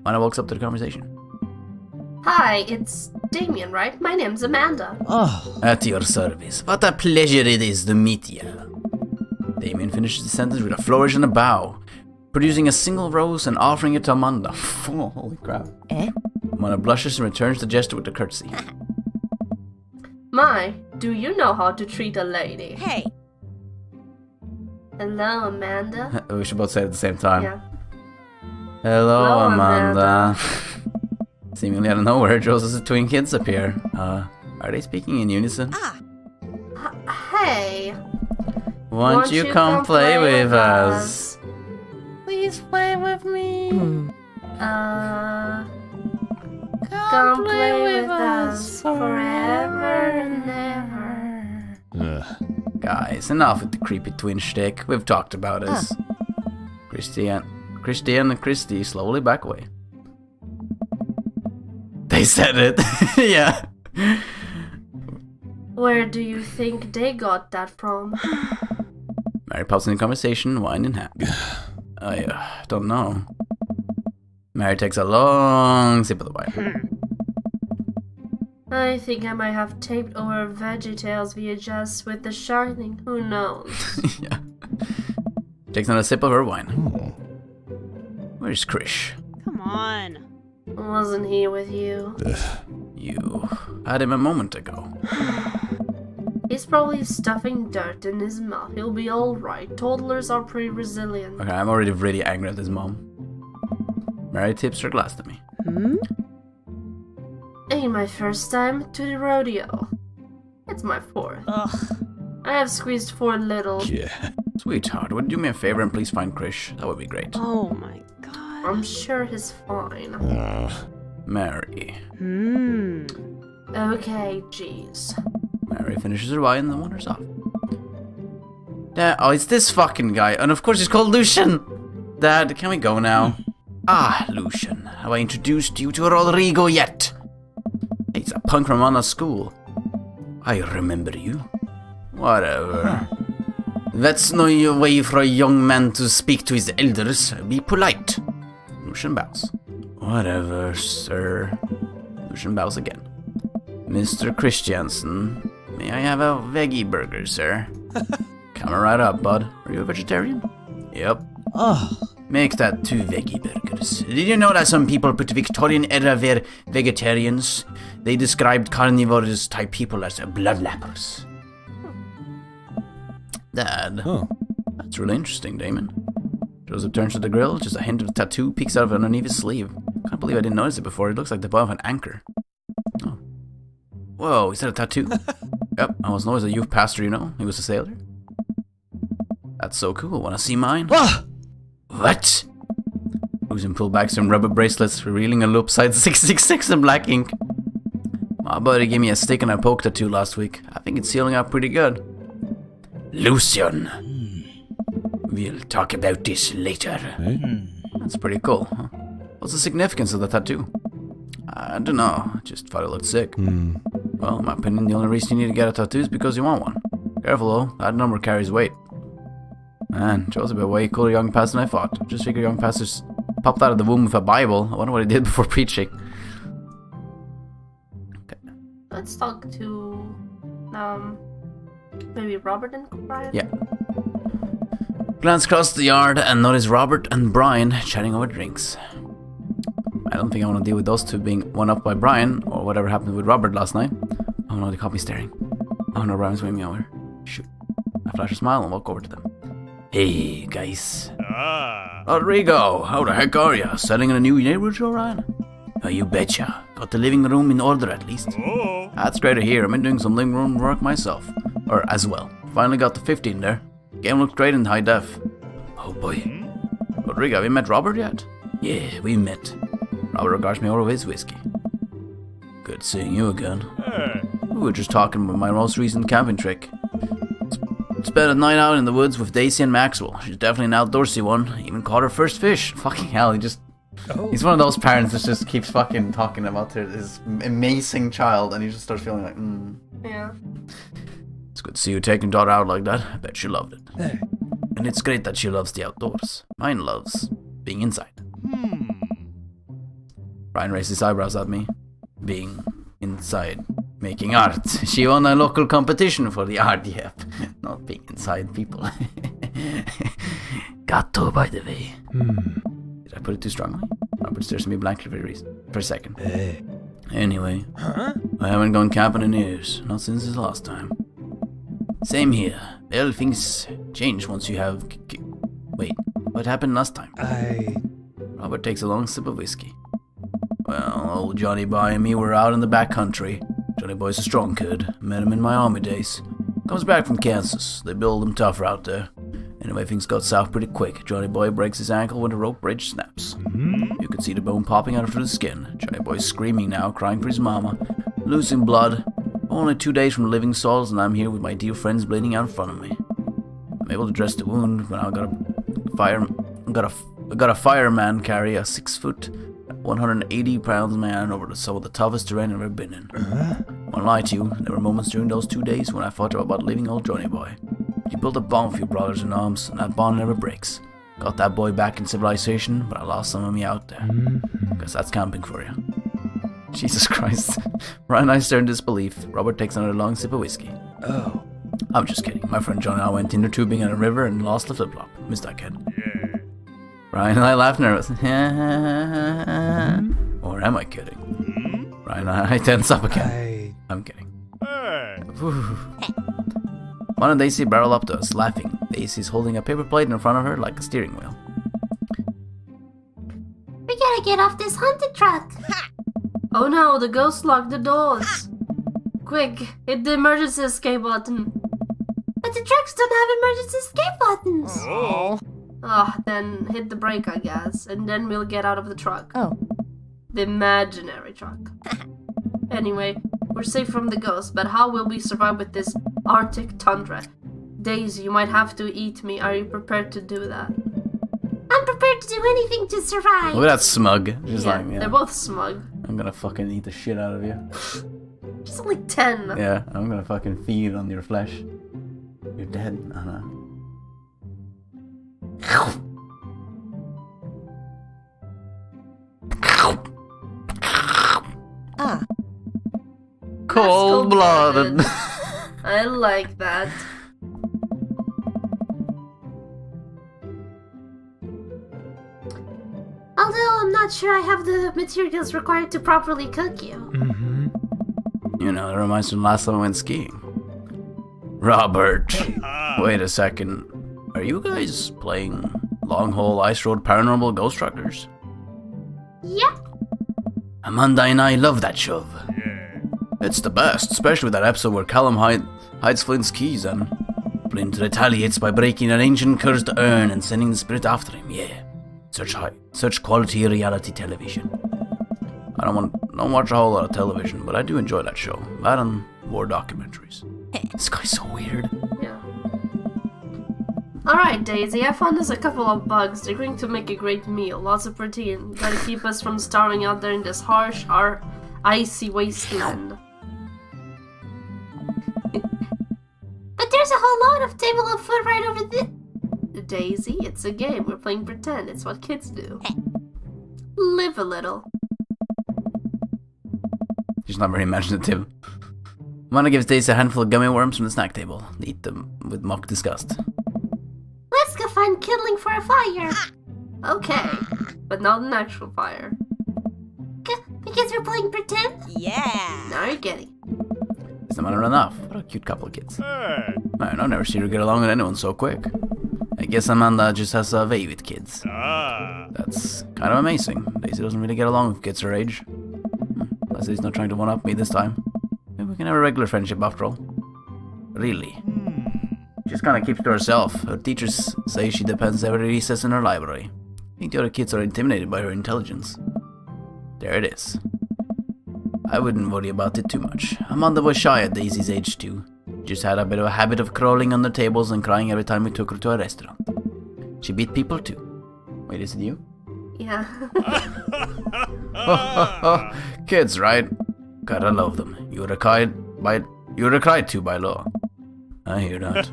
Anna walks up to the conversation. Hi, it's Damien, right? My name's Amanda. At your service. What a pleasure it is to meet you. Damien finishes the sentence with a flourish and a bow, producing a single rose and offering it to Amanda. Oh, holy crap. Amanda blushes and returns the gesture with a curtsy. My, do you know how to treat a lady? Hey. Hello, Amanda. We should both say it at the same time. Yeah. Hello, Hello, Amanda. Seemingly out of nowhere, Joseph's twin kids appear. Are they speaking in unison? Hey. Won't you come play with us? Please play with me. Come play with us forever and ever. Guys, enough with the creepy twin shtick. We've talked about this. Christian and Christy slowly back away. They said it. Yeah. Where do you think they got that from? Mary pops in the conversation, wine in hand. I don't know. Mary takes a long sip of the wine. I think I might have taped over VeggieTales VHS with The Shining. Who knows? Yeah. Takes another sip of her wine. Where's Krish? Come on. Wasn't he with you? You had him a moment ago. He's probably stuffing dirt in his mouth. He'll be alright. Toddlers are pretty resilient. Okay, I'm already really angry at his mom. Mary tips her glass to me. Ain't my first time to the rodeo. It's my fourth. I have squeezed 4 little. Sweetheart, would you do me a favor and please find Krish? That would be great. Oh my god. I'm sure he's fine. Mary. Okay, jeez. Mary finishes her wine and then wanders off. Oh, it's this fucking guy. And of course he's called Lucian. Dad, can we go now? Lucian. Have I introduced you to Rodrigo yet? He's a punk from Anna's school. I remember you. Whatever. That's no way for a young man to speak to his elders. Be polite. Lucian bows. Whatever, sir. Lucian bows again. Mr. Christiansen, may I have a veggie burger, sir? Coming right up, bud. Are you a vegetarian? Yep. Make that 2 veggie burgers. Did you know that some people put Victorian era were vegetarians? They described carnivores type people as bloodlappers. Dad. That's really interesting, Damon. Joseph turns to the grill. Just a hint of tattoo peeks out of underneath his sleeve. Can't believe I didn't notice it before. It looks like the bow of an anchor. Oh. Whoa, is that a tattoo? Yep, I was always a youth pastor, you know. He was a sailor. That's so cool. Wanna see mine? What? Lucian pulled back some rubber bracelets, revealing a loop side 666 in black ink. My buddy gave me a stick and a poke tattoo last week. I think it's sealing up pretty good. Lucian. We'll talk about this later. That's pretty cool, huh? What's the significance of the tattoo? I don't know. Just thought it looked sick. Well, in my opinion, the only reason you need to get a tattoo is because you want one. Careful though, that number carries weight. Man, Joe's a bit way cooler young pastor than I thought. Just figure young pastors popped out of the womb with a Bible. I wonder what he did before preaching. Okay. Let's talk to, maybe Robert and Brian? Yeah. Glance across the yard and notice Robert and Brian chatting over drinks. I don't think I want to deal with those two being one up by Brian, or whatever happened with Robert last night. Oh no, they caught me staring. Oh no, Brian's waving me over. Shoot. I flash a smile and walk over to them. Hey, guys. Rodrigo, how the heck are ya? Selling in a new neighborhood show, Ryan? Oh, you betcha. Got the living room in order at least. That's great to hear. I've been doing some living room work myself. Or as well. Finally got the 15 there. Game looks great in high def. Oh boy. Rodrigo, have you met Robert yet? Yeah, we met. Robert regards me over his whiskey. Good seeing you again. We were just talking about my most recent camping trick. Spent a night out in the woods with Daisy and Maxwell. She's definitely an outdoorsy one. Even caught her first fish. Fucking hell, he's one of those parents that just keeps fucking talking about his amazing child, and he just starts feeling like, Yeah. It's good to see you taking daughter out like that. I bet she loved it. And it's great that she loves the outdoors. Mine loves being inside. Brian raised his eyebrows at me. Being inside. Making art. She won a local competition for the art, yep. Not being inside people. Gatto, by the way. Did I put it too strongly? Robert stares at me blankly for a second. Anyway, I haven't gone camping in years. Not since his last time. Same here. Well, things change once you have... Wait, what happened last time? Robert takes a long sip of whiskey. Well, old Johnny Boy and me were out in the back country. Johnny Boy's a strong kid. Met him in my army days. Comes back from Kansas. They build him tougher out there. Anyway, things got south pretty quick. Johnny Boy breaks his ankle when the rope bridge snaps. You can see the bone popping out through the skin. Johnny Boy's screaming now, crying for his mama. Losing blood. Only 2 days from living souls, and I'm here with my dear friends bleeding out in front of me. I'm able to dress the wound, but I got a fireman carry a 6 foot, 180 pounds man over some of the toughest terrain I've ever been in. Won't lie to you, there were moments during those 2 days when I thought about leaving old Johnny Boy. He built a bond for you brothers in arms, and that bond never breaks. Got that boy back in civilization, but I lost some of me out there. Guess that's camping for you. Jesus Christ. Ryan and I stare in disbelief. Robert takes another long sip of whiskey. Oh. I'm just kidding. My friend John and I went inner tubing in a river and lost the flip-flop. Missed that kid. Ryan and I laugh nervous. Or am I kidding? Ryan and I tense up again. I'm kidding. One and Daisy barrel up to us, laughing. Daisy's holding a paper plate in front of her like a steering wheel. We gotta get off this haunted truck. Oh no, the ghost locked the doors. Quick, hit the emergency escape button. But the trucks don't have emergency escape buttons. Then hit the brake, I guess, and then we'll get out of the truck. The imaginary truck. Anyway, we're safe from the ghost, but how will we survive with this Arctic tundra? Daisy, you might have to eat me. Are you prepared to do that? I'm prepared to do anything to survive. Look at that smug. Just they're both smug. I'm gonna fucking eat the shit out of you. She's only 10. Yeah, I'm gonna fucking feed on your flesh. You're dead, Anna. Cold-blooded. I like that. Although I'm not sure I have the materials required to properly cook you. You know, that reminds me of the last time I went skiing. Robert, wait a second. Are you guys playing Long Haul Ice Road Paranormal Ghost Truckers? Yep. Amanda and I love that show. It's the best, especially with that episode where Callum hides Flint's keys and Flint retaliates by breaking an ancient cursed urn and sending the spirit after him. Yeah, such quality reality television. I don't watch a whole lot of television, but I do enjoy that show. That and war documentaries. This guy's so weird. Yeah. Alright, Daisy, I found us a couple of bugs. They're going to make a great meal. Lots of protein. Gotta keep us from starving out there in this harsh, icy wasteland. There's a whole lot of table of food right over there. Daisy, it's a game. We're playing pretend. It's what kids do. Live a little. She's not very imaginative. Amanda gives Daisy a handful of gummy worms from the snack table. They eat them with mock disgust. Let's go find kindling for a fire. Okay, but not an actual fire. Because we're playing pretend? Yeah. Now you're getting. Is the man run off? What a cute couple of kids. Man, I've never seen her get along with anyone so quick. I guess Amanda just has a way with kids. That's kind of amazing. Daisy doesn't really get along with kids her age. Unless he's not trying to one-up me this time. Maybe we can have a regular friendship after all. Really. She just kind of keeps to herself. Her teachers say she depends every recess in her library. I think the other kids are intimidated by her intelligence. There it is. I wouldn't worry about it too much. Amanda was shy at Daisy's age too. Just had a bit of a habit of crawling under tables and crying every time we took her to a restaurant. She beat people too. Wait, is it you? Yeah. Kids, right? Gotta love them. You're required to by law. I hear that.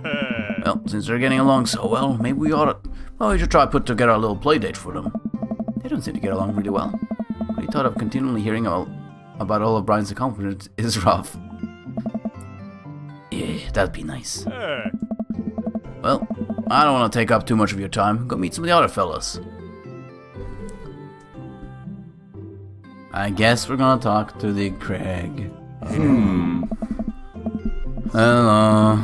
Well, since they're getting along so well, maybe we should try put together a little play date for them. They don't seem to get along really well. The thought of continually hearing about all of Brian's accomplishments is rough. Yeah, that'd be nice. Well, I don't want to take up too much of your time. Go meet some of the other fellas. I guess we're gonna talk to the Craig. Hello.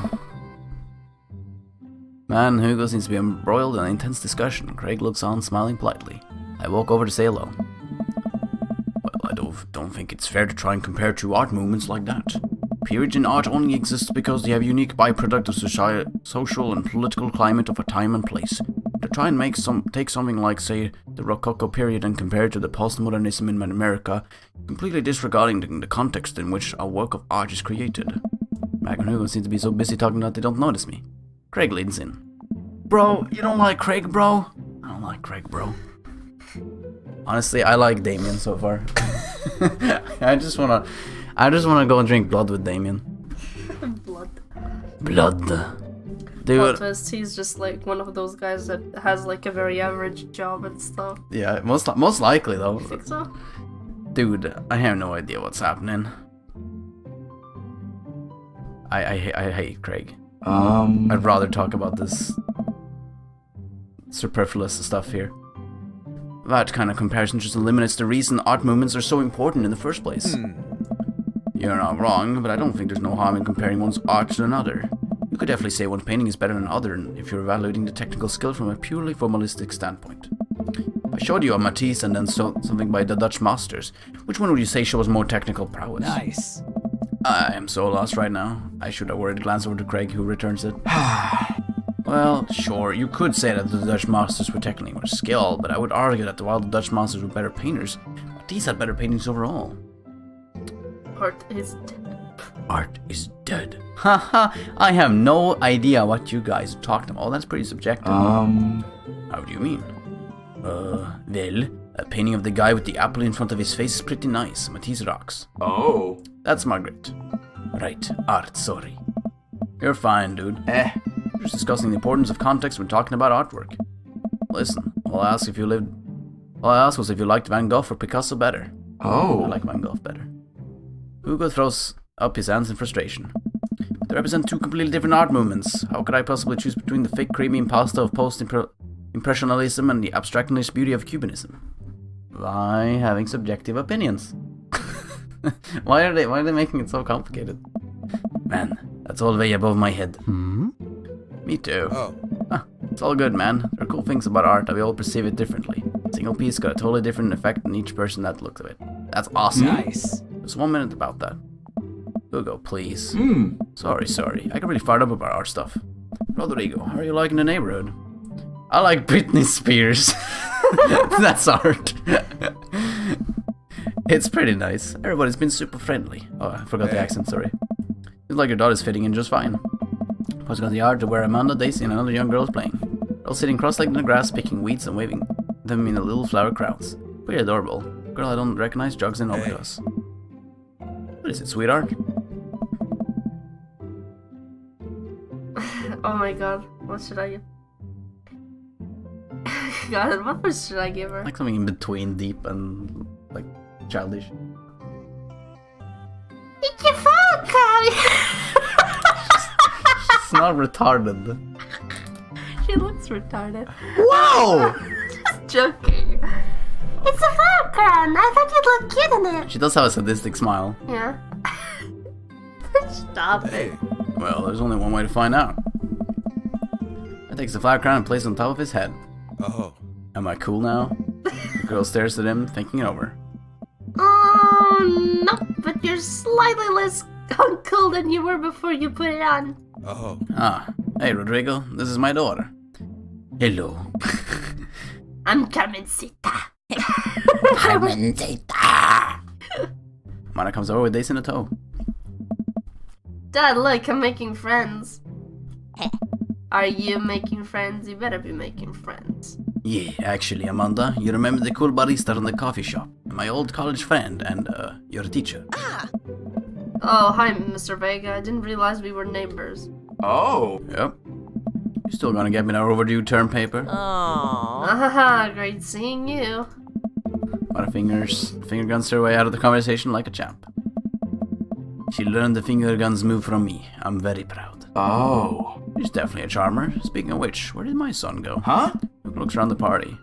Man and Hugo seems to be embroiled in an intense discussion. Craig looks on, smiling politely. I walk over to say hello. Well, I don't think it's fair to try and compare two art movements like that. Periods in art only exist because they have unique byproduct of social and political climate of a time and place. To try and take something like, say, the Rococo period and compare it to the postmodernism in America, completely disregarding the context in which a work of art is created. Mag and Hugo seem to be so busy talking that they don't notice me. Craig leans in. Bro, you don't like Craig, bro? I don't like Craig, bro. Honestly, I like Damien so far. I just wanna go and drink blood with Damien. Blood. Dude. Plot twist, he's just like one of those guys that has like a very average job and stuff. Yeah, most likely though. You think so? Dude, I have no idea what's happening. I hate Craig. I'd rather talk about this superfluous stuff here. That kind of comparison just eliminates the reason art movements are so important in the first place. You're not wrong, but I don't think there's no harm in comparing one's art to another. You could definitely say one painting is better than another if you're evaluating the technical skill from a purely formalistic standpoint. I showed you a Matisse and then something by the Dutch masters. Which one would you say shows more technical prowess? Nice. I am so lost right now. I should have worried to glance over to Craig, who returns it. Well, sure, you could say that the Dutch masters were technically more skilled, but I would argue that while the Dutch masters were better painters, Matisse had better paintings overall. Art is dead. Art is dead. Haha, I have no idea what you guys are talking about. Oh, that's pretty subjective. How do you mean? Well, a painting of the guy with the apple in front of his face is pretty nice. Matisse rocks. Oh. That's Margaret. Right, art, sorry. You're fine, dude. We're just discussing the importance of context when talking about artwork. Listen, all I asked was if you liked Van Gogh or Picasso better. Oh. I like Van Gogh better. Hugo throws up his hands in frustration. They represent two completely different art movements. How could I possibly choose between the fake creamy impasta of post-impressionism and the abstractionist beauty of Cubanism? By having subjective opinions. Why are they making it so complicated? Man, that's all way above my head. Me too. Oh. It's all good, man. There are cool things about art that we all perceive it differently. A single piece got a totally different effect on each person that looks at it. That's awesome. Nice. Just 1 minute about that. Hugo, please. Sorry. I get really fired up about art stuff. Rodrigo, how are you liking the neighborhood? I like Britney Spears. That's art. It's pretty nice. Everybody's been super friendly. Oh, I forgot the accent, sorry. Seems like your daughter's fitting in just fine. Posing on the yard to where Amanda, Daisy, and another young girl is playing. They're all sitting cross-legged in the grass, picking weeds and waving them in the little flower crowns. Pretty adorable. Girl I don't recognize jogs in over to us. What is it, sweetheart? Oh my god, what should I give? God, what first should I give her? Like something in between deep and like childish. It's your fault, It's not retarded. She looks retarded. Wow! Just joking. It's a Falcon! I thought you'd look cute in it! She does have a sadistic smile. Yeah. Stop it. Hey. Well, there's only one way to find out. I takes the flat crown and places it on top of his head. Oh. Am I cool now? The girl stares at him, thinking it over. Oh, no, but you're slightly less uncool than you were before you put it on. Oh. Ah, hey Rodrigo, this is my daughter. Hello. I'm Carmencita. Carmencita. Mana comes over with Dace in a tow. Dad, look, I'm making friends. Are you making friends? You better be making friends. Yeah, actually, Amanda, you remember the cool barista in the coffee shop? My old college friend and, your teacher. Oh, hi, Mr. Vega. I didn't realize we were neighbors. Oh. Yep. You still gonna get me that overdue term paper? Ahaha, great seeing you. Mana finger guns her way out of the conversation like a champ. She learned the finger guns move from me. I'm very proud. Oh. She's definitely a charmer. Speaking of which, where did my son go? Huh? Luke looks around the party.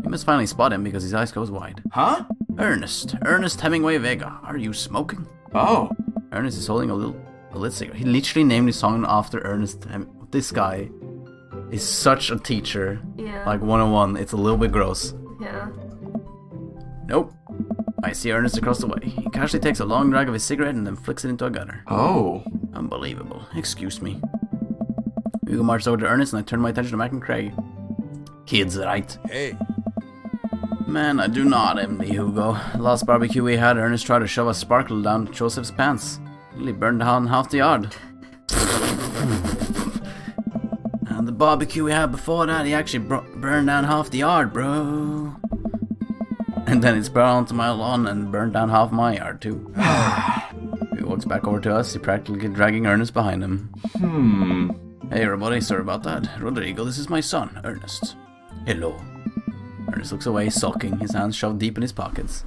You must finally spot him because his eyes goes wide. Huh? Ernest Hemingway Vega, are you smoking? Oh. Ernest is holding a lit cigarette. He literally named his song after Ernest. This guy is such a teacher. Yeah. Like 101. It's a little bit gross. Yeah. Nope. I see Ernest across the way. He casually takes a long drag of his cigarette and then flicks it into a gutter. Oh. Unbelievable. Excuse me. Hugo marches over to Ernest and I turn my attention to Mac and Craig. Kids, right? Hey. Man, I do not envy Hugo. Last barbecue we had, Ernest tried to shove a sparkle down Joseph's pants. Nearly burned down half the yard. And the barbecue we had before that, he actually burned down half the yard, bro. And then it spread onto my lawn and burned down half my yard, too. He walks back over to us, he practically dragging Ernest behind him. Hey, everybody, sorry about that. Rodrigo, this is my son, Ernest. Hello. Ernest looks away, sulking, his hands shoved deep in his pockets.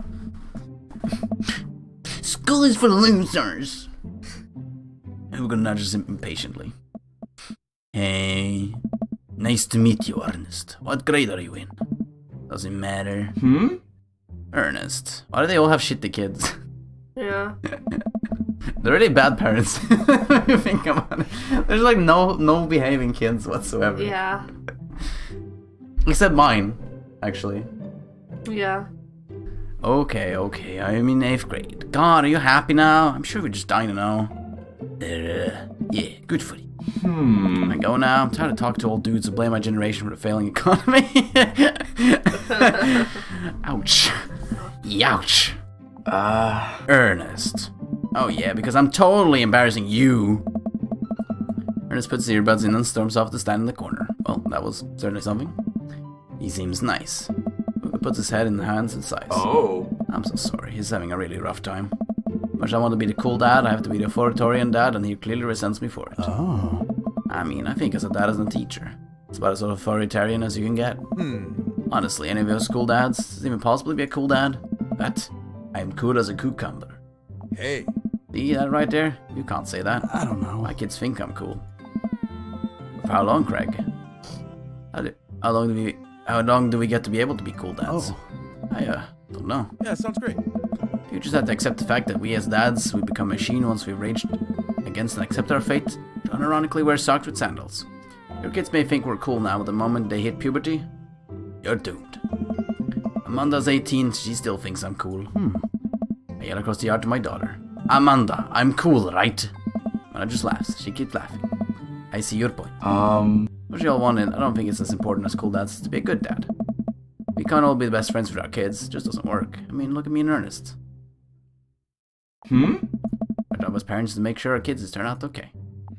School is for losers! Hugo nudges him impatiently. Hey, nice to meet you, Ernest. What grade are you in? Doesn't matter. Ernest, why do they all have shitty kids? Yeah. They're really bad parents. If you think about it. There's like no behaving kids whatsoever. Yeah. Except mine, actually. Yeah. Okay, I'm in 8th grade. God, are you happy now? I'm sure we're just dying to know. Yeah, good for you. I go now. I'm tired of talking to old dudes who blame my generation for the failing economy. Ouch. Youch. Ernest. Oh yeah, because I'm totally embarrassing you. Ernest puts the earbuds in and storms off to stand in the corner. Well, that was certainly something. He seems nice. He puts his head in the hands and sighs. Oh. I'm so sorry, he's having a really rough time. Much I want to be the cool dad, I have to be the authoritarian dad, and he clearly resents me for it. Oh. I mean, I think as a dad as a teacher, it's about as authoritarian as you can get. Honestly, any of those cool dads, does it even possibly be a cool dad? But I am cool as a cucumber. Hey. See that right there? You can't say that. I don't know. My kids think I'm cool. For how long, Craig? How long do we get to be able to be cool dads? Oh. I don't know. Yeah, sounds great. You just have to accept the fact that we as dads, we become a machine once we've raged against and accept our fate. Unironically wear socks with sandals. Your kids may think we're cool now, but the moment they hit puberty, you're doomed. Amanda's 18, she still thinks I'm cool. I yell across the yard to my daughter. Amanda, I'm cool, right? Amanda just laughs. She keeps laughing. I see your point. What you all wanted, I don't think it's as important as cool dads to be a good dad. We can't all be the best friends with our kids, it just doesn't work. I mean, look at me and Ernest. Our job as parents is to make sure our kids turn out okay.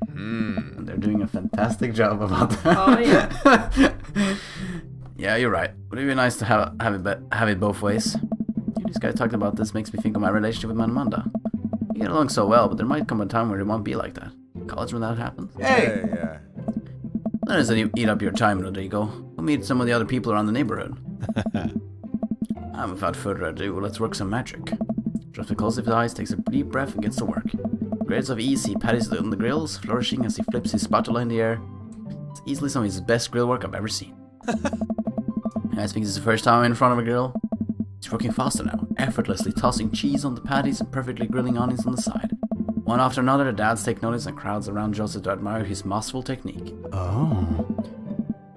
And they're doing a fantastic job about that. Oh, yeah. Yeah, you're right. Would it be nice to have it both ways? These guys talked about this makes me think of my relationship with my Amanda. We get along so well, but there might come a time where it won't be like that. College when that happens. Hey. Yeah. Let us eat up your time, Rodrigo. We'll meet some of the other people around the neighborhood. And without further ado, let's work some magic. Just close his eyes, takes a deep breath, and gets to work. Grades of ease, he patties on the grills, flourishing as he flips his spatula in the air. It's easily some of his best grill work I've ever seen. I think this is the first time I'm in front of a grill. He's working faster now, effortlessly tossing cheese on the patties and perfectly grilling onions on the side. One after another, the dads take notice and crowds around Joseph to admire his masterful technique. Oh.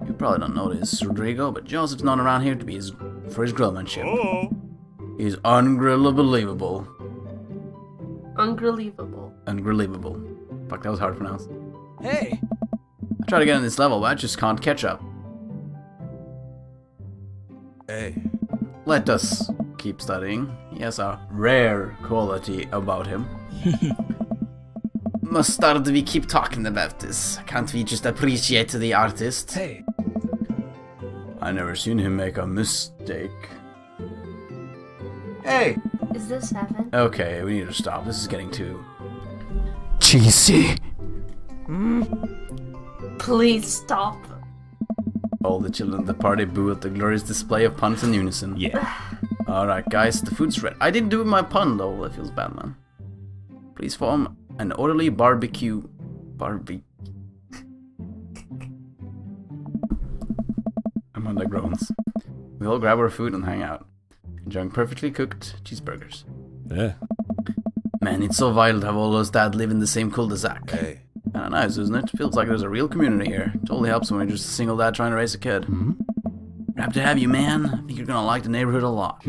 You probably don't know this, Rodrigo, but Joseph's not around here to be for his grillmanship. He's ungrillable. Ungrillable. Fuck, that was hard to pronounce. Hey! I try to get on this level, but I just can't catch up. Hey. Let us keep studying. He has a rare quality about him. Must start we keep talking about this. Can't we just appreciate the artist? Hey. I never seen him make a mistake. Hey. Is this heaven? Okay, we need to stop. This is getting too cheesy. Please stop. All the children at the party boo at the glorious display of puns in unison. Yeah. Alright, guys, the food's ready. I didn't do my pun though. That feels bad, man. Please form an orderly barbecue. Amanda groans. We all grab our food and hang out, enjoying perfectly cooked cheeseburgers. Yeah. Man, it's so vital to have all those dads live in the same cul-de-sac. Hey. Kinda nice, isn't it? Feels like there's a real community here. Totally helps when you're just a single dad trying to raise a kid. Happy to have you, man. I think you're gonna like the neighborhood a lot.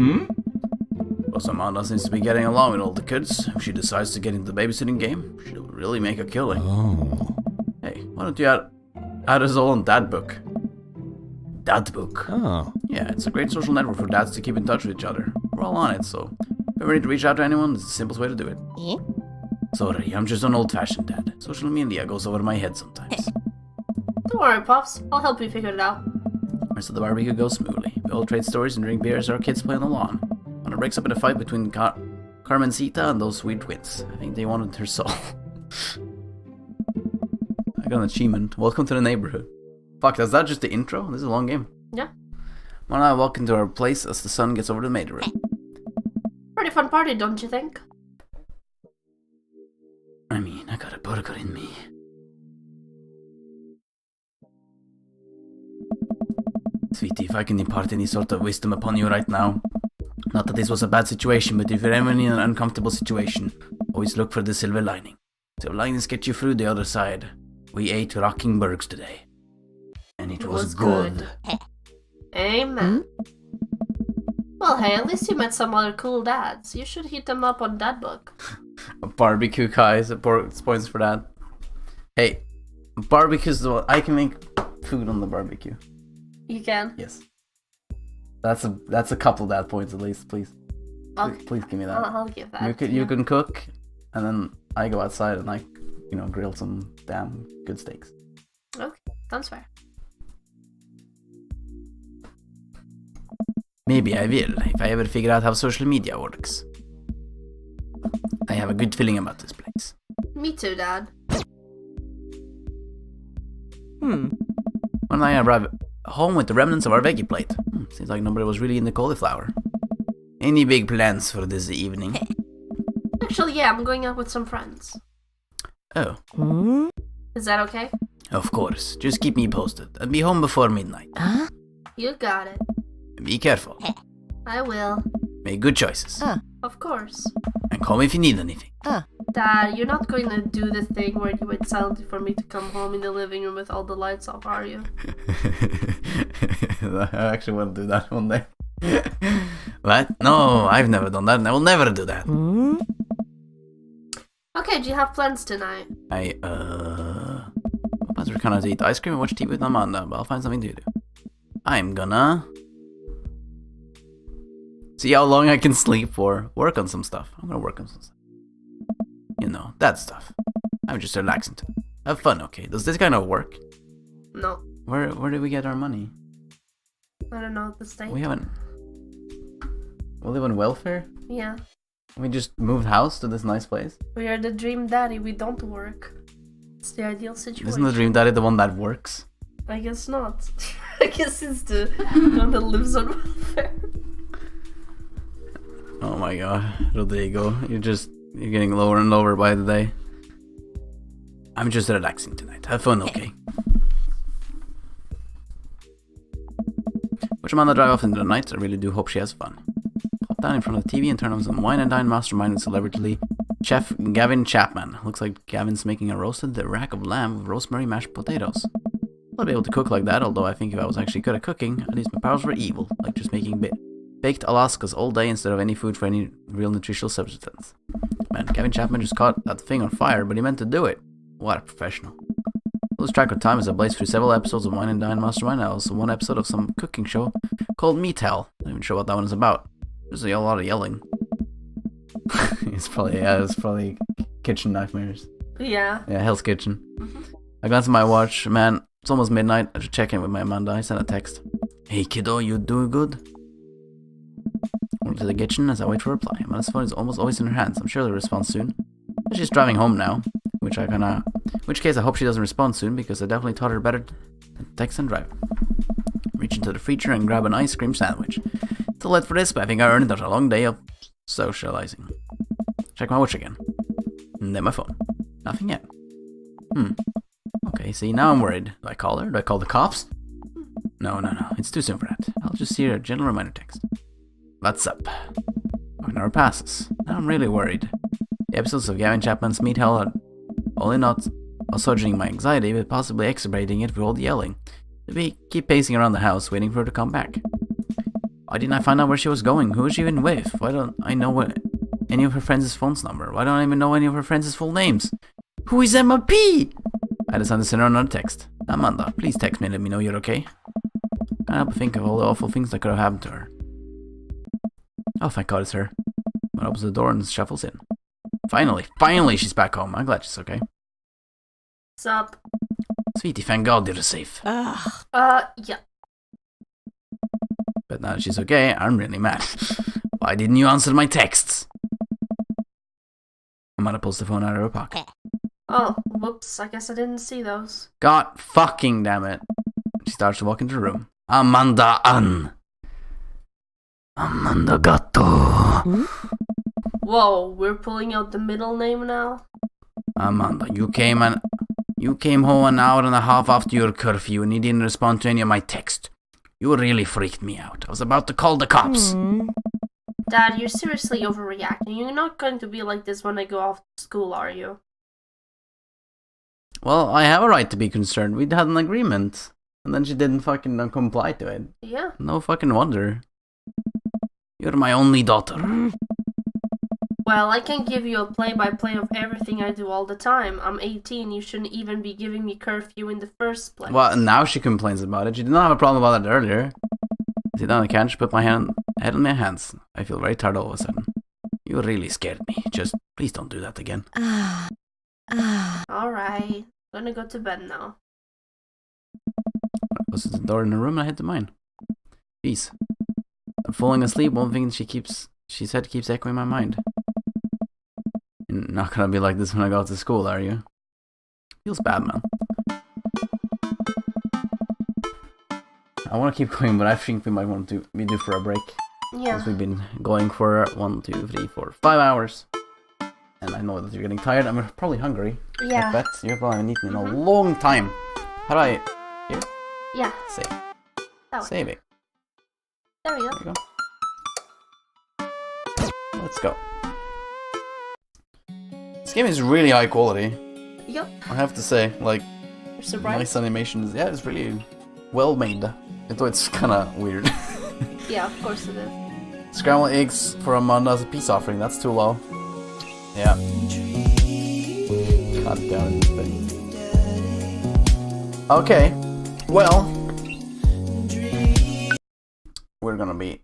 Plus, Amanda seems to be getting along with all the kids. If she decides to get into the babysitting game, she'll really make a killing. Oh. Hey, why don't you add us all on Dad Book? Dad Book? Oh. Yeah, it's a great social network for dads to keep in touch with each other. We're all on it, so if you ever need to reach out to anyone, it's the simplest way to do it. Sorry, I'm just an old-fashioned dad. Social media goes over my head sometimes. Don't worry, Pops. I'll help you figure it out. The rest of the barbecue goes smoothly. We all trade stories and drink beer as our kids play on the lawn. When it breaks up in a fight between Carmencita and those sweet twins. I think they wanted her soul. I got an achievement. Welcome to the neighborhood. Fuck, is that just the intro? This is a long game. Yeah. When I walk into our place as the sun gets over the maid room. Pretty fun party, don't you think? I mean, I got a burger in me. Sweetie, if I can impart any sort of wisdom upon you right now. Not that this was a bad situation, but if you're ever in an uncomfortable situation, always look for the silver lining. Silver linings get you through the other side. We ate rocking burgers today. And it was good. Amen. Well, hey, at least you met some other cool dads. You should hit them up on Dad Book. A barbecue, guys. It's points for that. Hey, barbecue's the one. I can make food on the barbecue. You can? Yes. That's a couple dad points at least, please. Okay. Please give me that. I'll give that. You can cook, and then I go outside and I, grill some damn good steaks. Okay, sounds fair. Maybe I will, if I ever figure out how social media works. I have a good feeling about this place. Me too, Dad. When I arrive home with the remnants of our veggie plate. Seems like nobody was really in the cauliflower. Any big plans for this evening? Actually, yeah, I'm going out with some friends. Oh. Is that okay? Of course. Just keep me posted. I'll be home before midnight. You got it. Be careful. I will. Make good choices. Of course. And call me if you need anything. Dad, you're not going to do the thing where you wait silently for me to come home in the living room with all the lights off, are you? I actually want to do that one day. What? No, I've never done that and I will never do that. Okay, do you have plans tonight? My plans are kind of to eat ice cream and watch TV with Amanda, but I'll find something to do. I'm gonna see how long I can sleep or work on some stuff. I'm gonna work on some stuff. That stuff. I'm just relaxing to have fun, okay? Does this kind of work? No. Where did we get our money? I don't know, the state. We live on welfare? Yeah. We just moved house to this nice place? We are the dream daddy, we don't work. It's the ideal situation. Isn't the dream daddy the one that works? I guess not. I guess it's the one that lives on welfare. Oh my god, Rodrigo, you're getting lower and lower by the day. I'm just relaxing tonight. Have fun, okay? Which Amanda drive off into the night. I really do hope she has fun. Pop down in front of the TV and turn on some Wine and Dine Mastermind and celebrity chef Gavin Chapman. Looks like Gavin's making a roasted rack of lamb with rosemary mashed potatoes. I'll be able to cook like that, although I think if I was actually good at cooking, at least my powers were evil, like just making baked Alaskas all day instead of any food for any real nutritional substance. Man, Gavin Chapman just caught that thing on fire, but he meant to do it. What a professional. Lose track of time as I blazed through several episodes of Wine and Dine Mastermind, and also one episode of some cooking show called Meat Hell. I'm not even sure what that one is about. There's a lot of yelling. It's probably kitchen nightmares. Yeah. Yeah, Hell's Kitchen. I glanced at my watch. Man, it's almost midnight. I should check in with my Amanda. I sent a text. Hey kiddo, you doing good? I went to the kitchen as I wait for a reply. Amanda's phone is almost always in her hands. I'm sure they'll respond soon. She's driving home now. In which case I hope she doesn't respond soon, because I definitely taught her better than text and drive. Reach into the freezer and grab an ice cream sandwich. It's a late for this, but I think I earned it after a long day of socializing. Check my watch again. And then my phone. Nothing yet. Okay, see, now I'm worried. Do I call her? Do I call the cops? No. It's too soon for that. I'll just see her a gentle reminder text. What's up? An hour passes. Now I'm really worried. The episodes of Gavin Chapman's Meat Hell are only not assuaging my anxiety, but possibly exacerbating it with all the yelling. We keep pacing around the house, waiting for her to come back. Why didn't I find out where she was going? Who was she even with? Why don't I know any of her friends' phone's number? Why don't I even know any of her friends' full names? Who is Emma P? I decided to send her another text. Amanda, please text me and let me know you're okay. Can't help but think of all the awful things that could have happened to her. Oh, thank God it's her. I opens the door and shuffles in. Finally she's back home. I'm glad she's okay. What's up? Sweetie, thank God you're safe. Yeah. But now that she's okay, I'm really mad. Why didn't you answer my texts? Amanda pulls the phone out of her pocket. Oh, whoops, I guess I didn't see those. God fucking damn it. She starts to walk into the room. Amanda Gatto. Whoa, we're pulling out the middle name now? Amanda, you came home an hour and a half after your curfew and you didn't respond to any of my texts. You really freaked me out. I was about to call the cops. Dad, you're seriously overreacting. You're not going to be like this when I go off to school, are you? Well, I have a right to be concerned. We'd had an agreement. And then she didn't fucking comply to it. Yeah. No fucking wonder. You're my only daughter. Well, I can give you a play-by-play of everything I do all the time. I'm 18, you shouldn't even be giving me curfew in the first place. Well, now she complains about it. She did not have a problem about that earlier. I sit down on the couch, put my head on my hands. I feel very tired all of a sudden. You really scared me. Just, please don't do that again. Alright, gonna go to bed now. I closed the door in her room and I head to mine. Jeez. I'm falling asleep. One thing she said keeps echoing in my mind. You're not gonna be like this when I go to school, are you? Feels bad, man. I want to keep going, but I think we might want to be due for a break. Yeah. Because we've been going for 1, 2, 3, 4, 5 hours. And I know that you're getting tired. I'm probably hungry. Yeah. I bet you probably haven't eaten in a long time. How do I... Here? Yeah. Save. That way. Save it. There we go. There you go. Let's go. This game is really high quality. Yep. I have to say, like, You're surprised? nice animations. Yeah, it's really well made. Although it's kind of weird. Yeah, of course it is. Scrambled eggs for Amanda as a peace offering. That's too low. Yeah. God damn it, this thing. Okay. Well, we're gonna be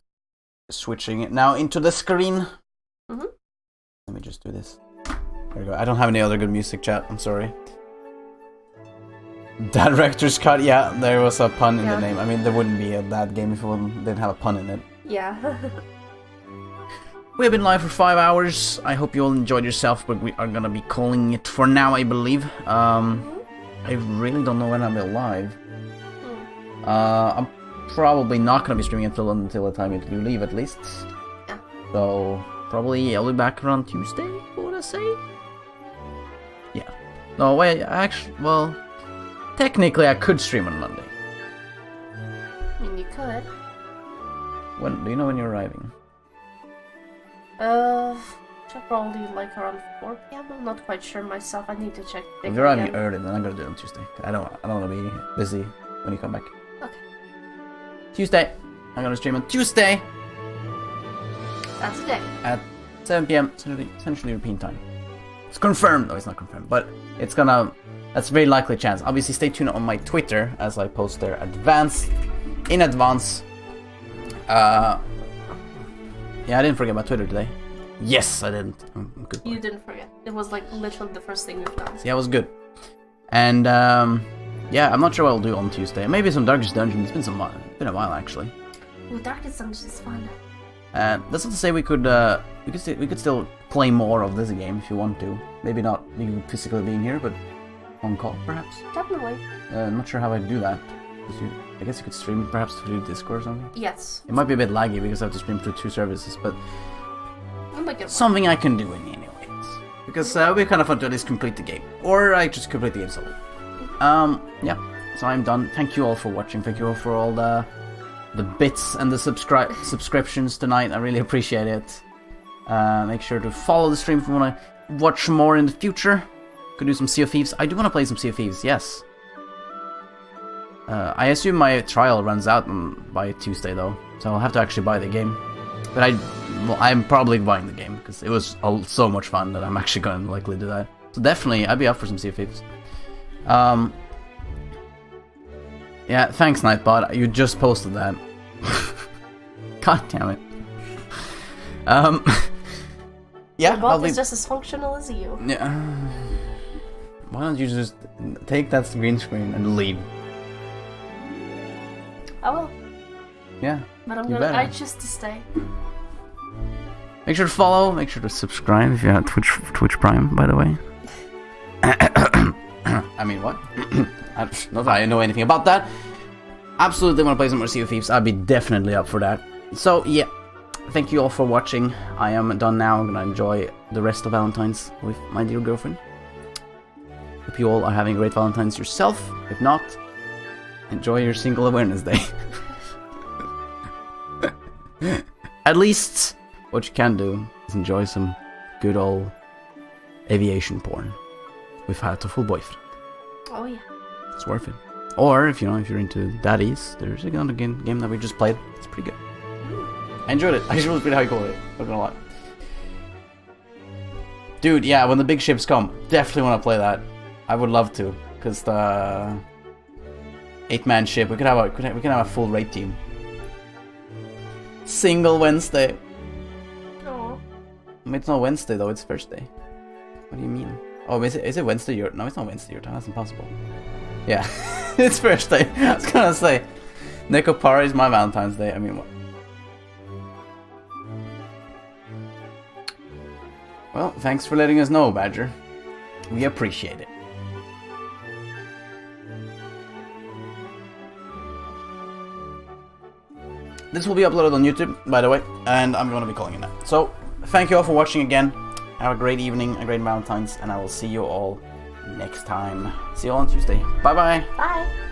switching it now into the screen. Let me just do this. There we go. I don't have any other good music, chat. I'm sorry. Director's cut. Yeah, there was a pun in the name. I mean, there wouldn't be a bad game if it didn't have a pun in it. Yeah. We've been live for 5 hours. I hope you all enjoyed yourself, but we are gonna be calling it for now, I believe. I really don't know when I'll be live. I'm probably not gonna be streaming until the time you leave, at least. Yeah. So probably I'll be back around Tuesday. What would I say? Yeah. No, wait. Actually, well, technically I could stream on Monday. I mean, you could. When do you know when you're arriving? Should probably like around 4 p.m. I'm not quite sure myself. I need to check. If you're arriving early, then I'm gonna do it on Tuesday. I don't want to be busy when you come back. Okay. Tuesday. I'm gonna stream on Tuesday That's the day. at 7 p.m. Central European time. It's confirmed. No, it's not confirmed, but it's gonna. That's a very likely chance. Obviously, stay tuned on my Twitter as I post there in advance. Yeah, I didn't forget my Twitter today. Yes, I didn't. Good. You didn't forget. It was like literally the first thing we've done. Yeah, it was good. And yeah, I'm not sure what I'll do on Tuesday. Maybe some Darkest Dungeon. It's been a while actually. Ooh, Darkest Dungeon is fun. That's not to say we could still play more of this game if you want to. Maybe not you physically being here, but on call perhaps. Definitely. I'm not sure how I'd do that. I guess you could stream perhaps through Discord or something. Yes. It might be a bit laggy because I have to stream through 2 services, but Like something I can do anyways. Because it would be kind of fun to at least complete the game. Or I just complete the game solo. Yeah. So I'm done. Thank you all for watching. Thank you all for all the bits and the subscriptions tonight. I really appreciate it. Make sure to follow the stream if you want to watch more in the future. Could do some Sea of Thieves. I do want to play some Sea of Thieves, yes. I assume my trial runs out by Tuesday though, so I'll have to actually buy the game. But I'm probably buying the game because it was so much fun that I'm actually going to likely do that. So definitely, I'd be up for some Sea of Thieves. Yeah, thanks Nightbot. You just posted that. God damn it. Yeah, The bot is just as functional as you. Yeah. Why don't you just take that green screen and leave? I will. Yeah. But I choose to stay. Make sure to follow, make sure to subscribe if you have Twitch Prime, by the way. I mean, what? Not that I know anything about that. Absolutely want to play some more Sea of Thieves. I'd be definitely up for that. So, yeah. Thank you all for watching. I am done now. I'm going to enjoy the rest of Valentine's with my dear girlfriend. Hope you all are having a great Valentine's yourself. If not, enjoy your Single Awareness Day. At least, what you can do is enjoy some good old aviation porn with How to Fool Boyfriend. Oh yeah. It's worth it. Or if you're into daddies, there's another game that we just played. It's pretty good. I enjoyed it. I just really how you call it. Not gonna lie. Dude, yeah, when the big ships come, definitely want to play that. I would love to, because the 8-man ship, we can have a full raid team. Single Wednesday. Oh. I mean, it's not Wednesday though. It's Thursday. What do you mean? Oh, is it Wednesday your? No, it's not Wednesday your time. That's impossible. Yeah, it's Thursday. I was gonna say, Nekopara is my Valentine's Day. I mean, what? Well, thanks for letting us know, Badger. We appreciate it. This will be uploaded on YouTube, by the way, and I'm going to be calling it that. So, thank you all for watching again. Have a great evening, a great Valentine's, and I will see you all next time. See you all on Tuesday. Bye-bye. Bye.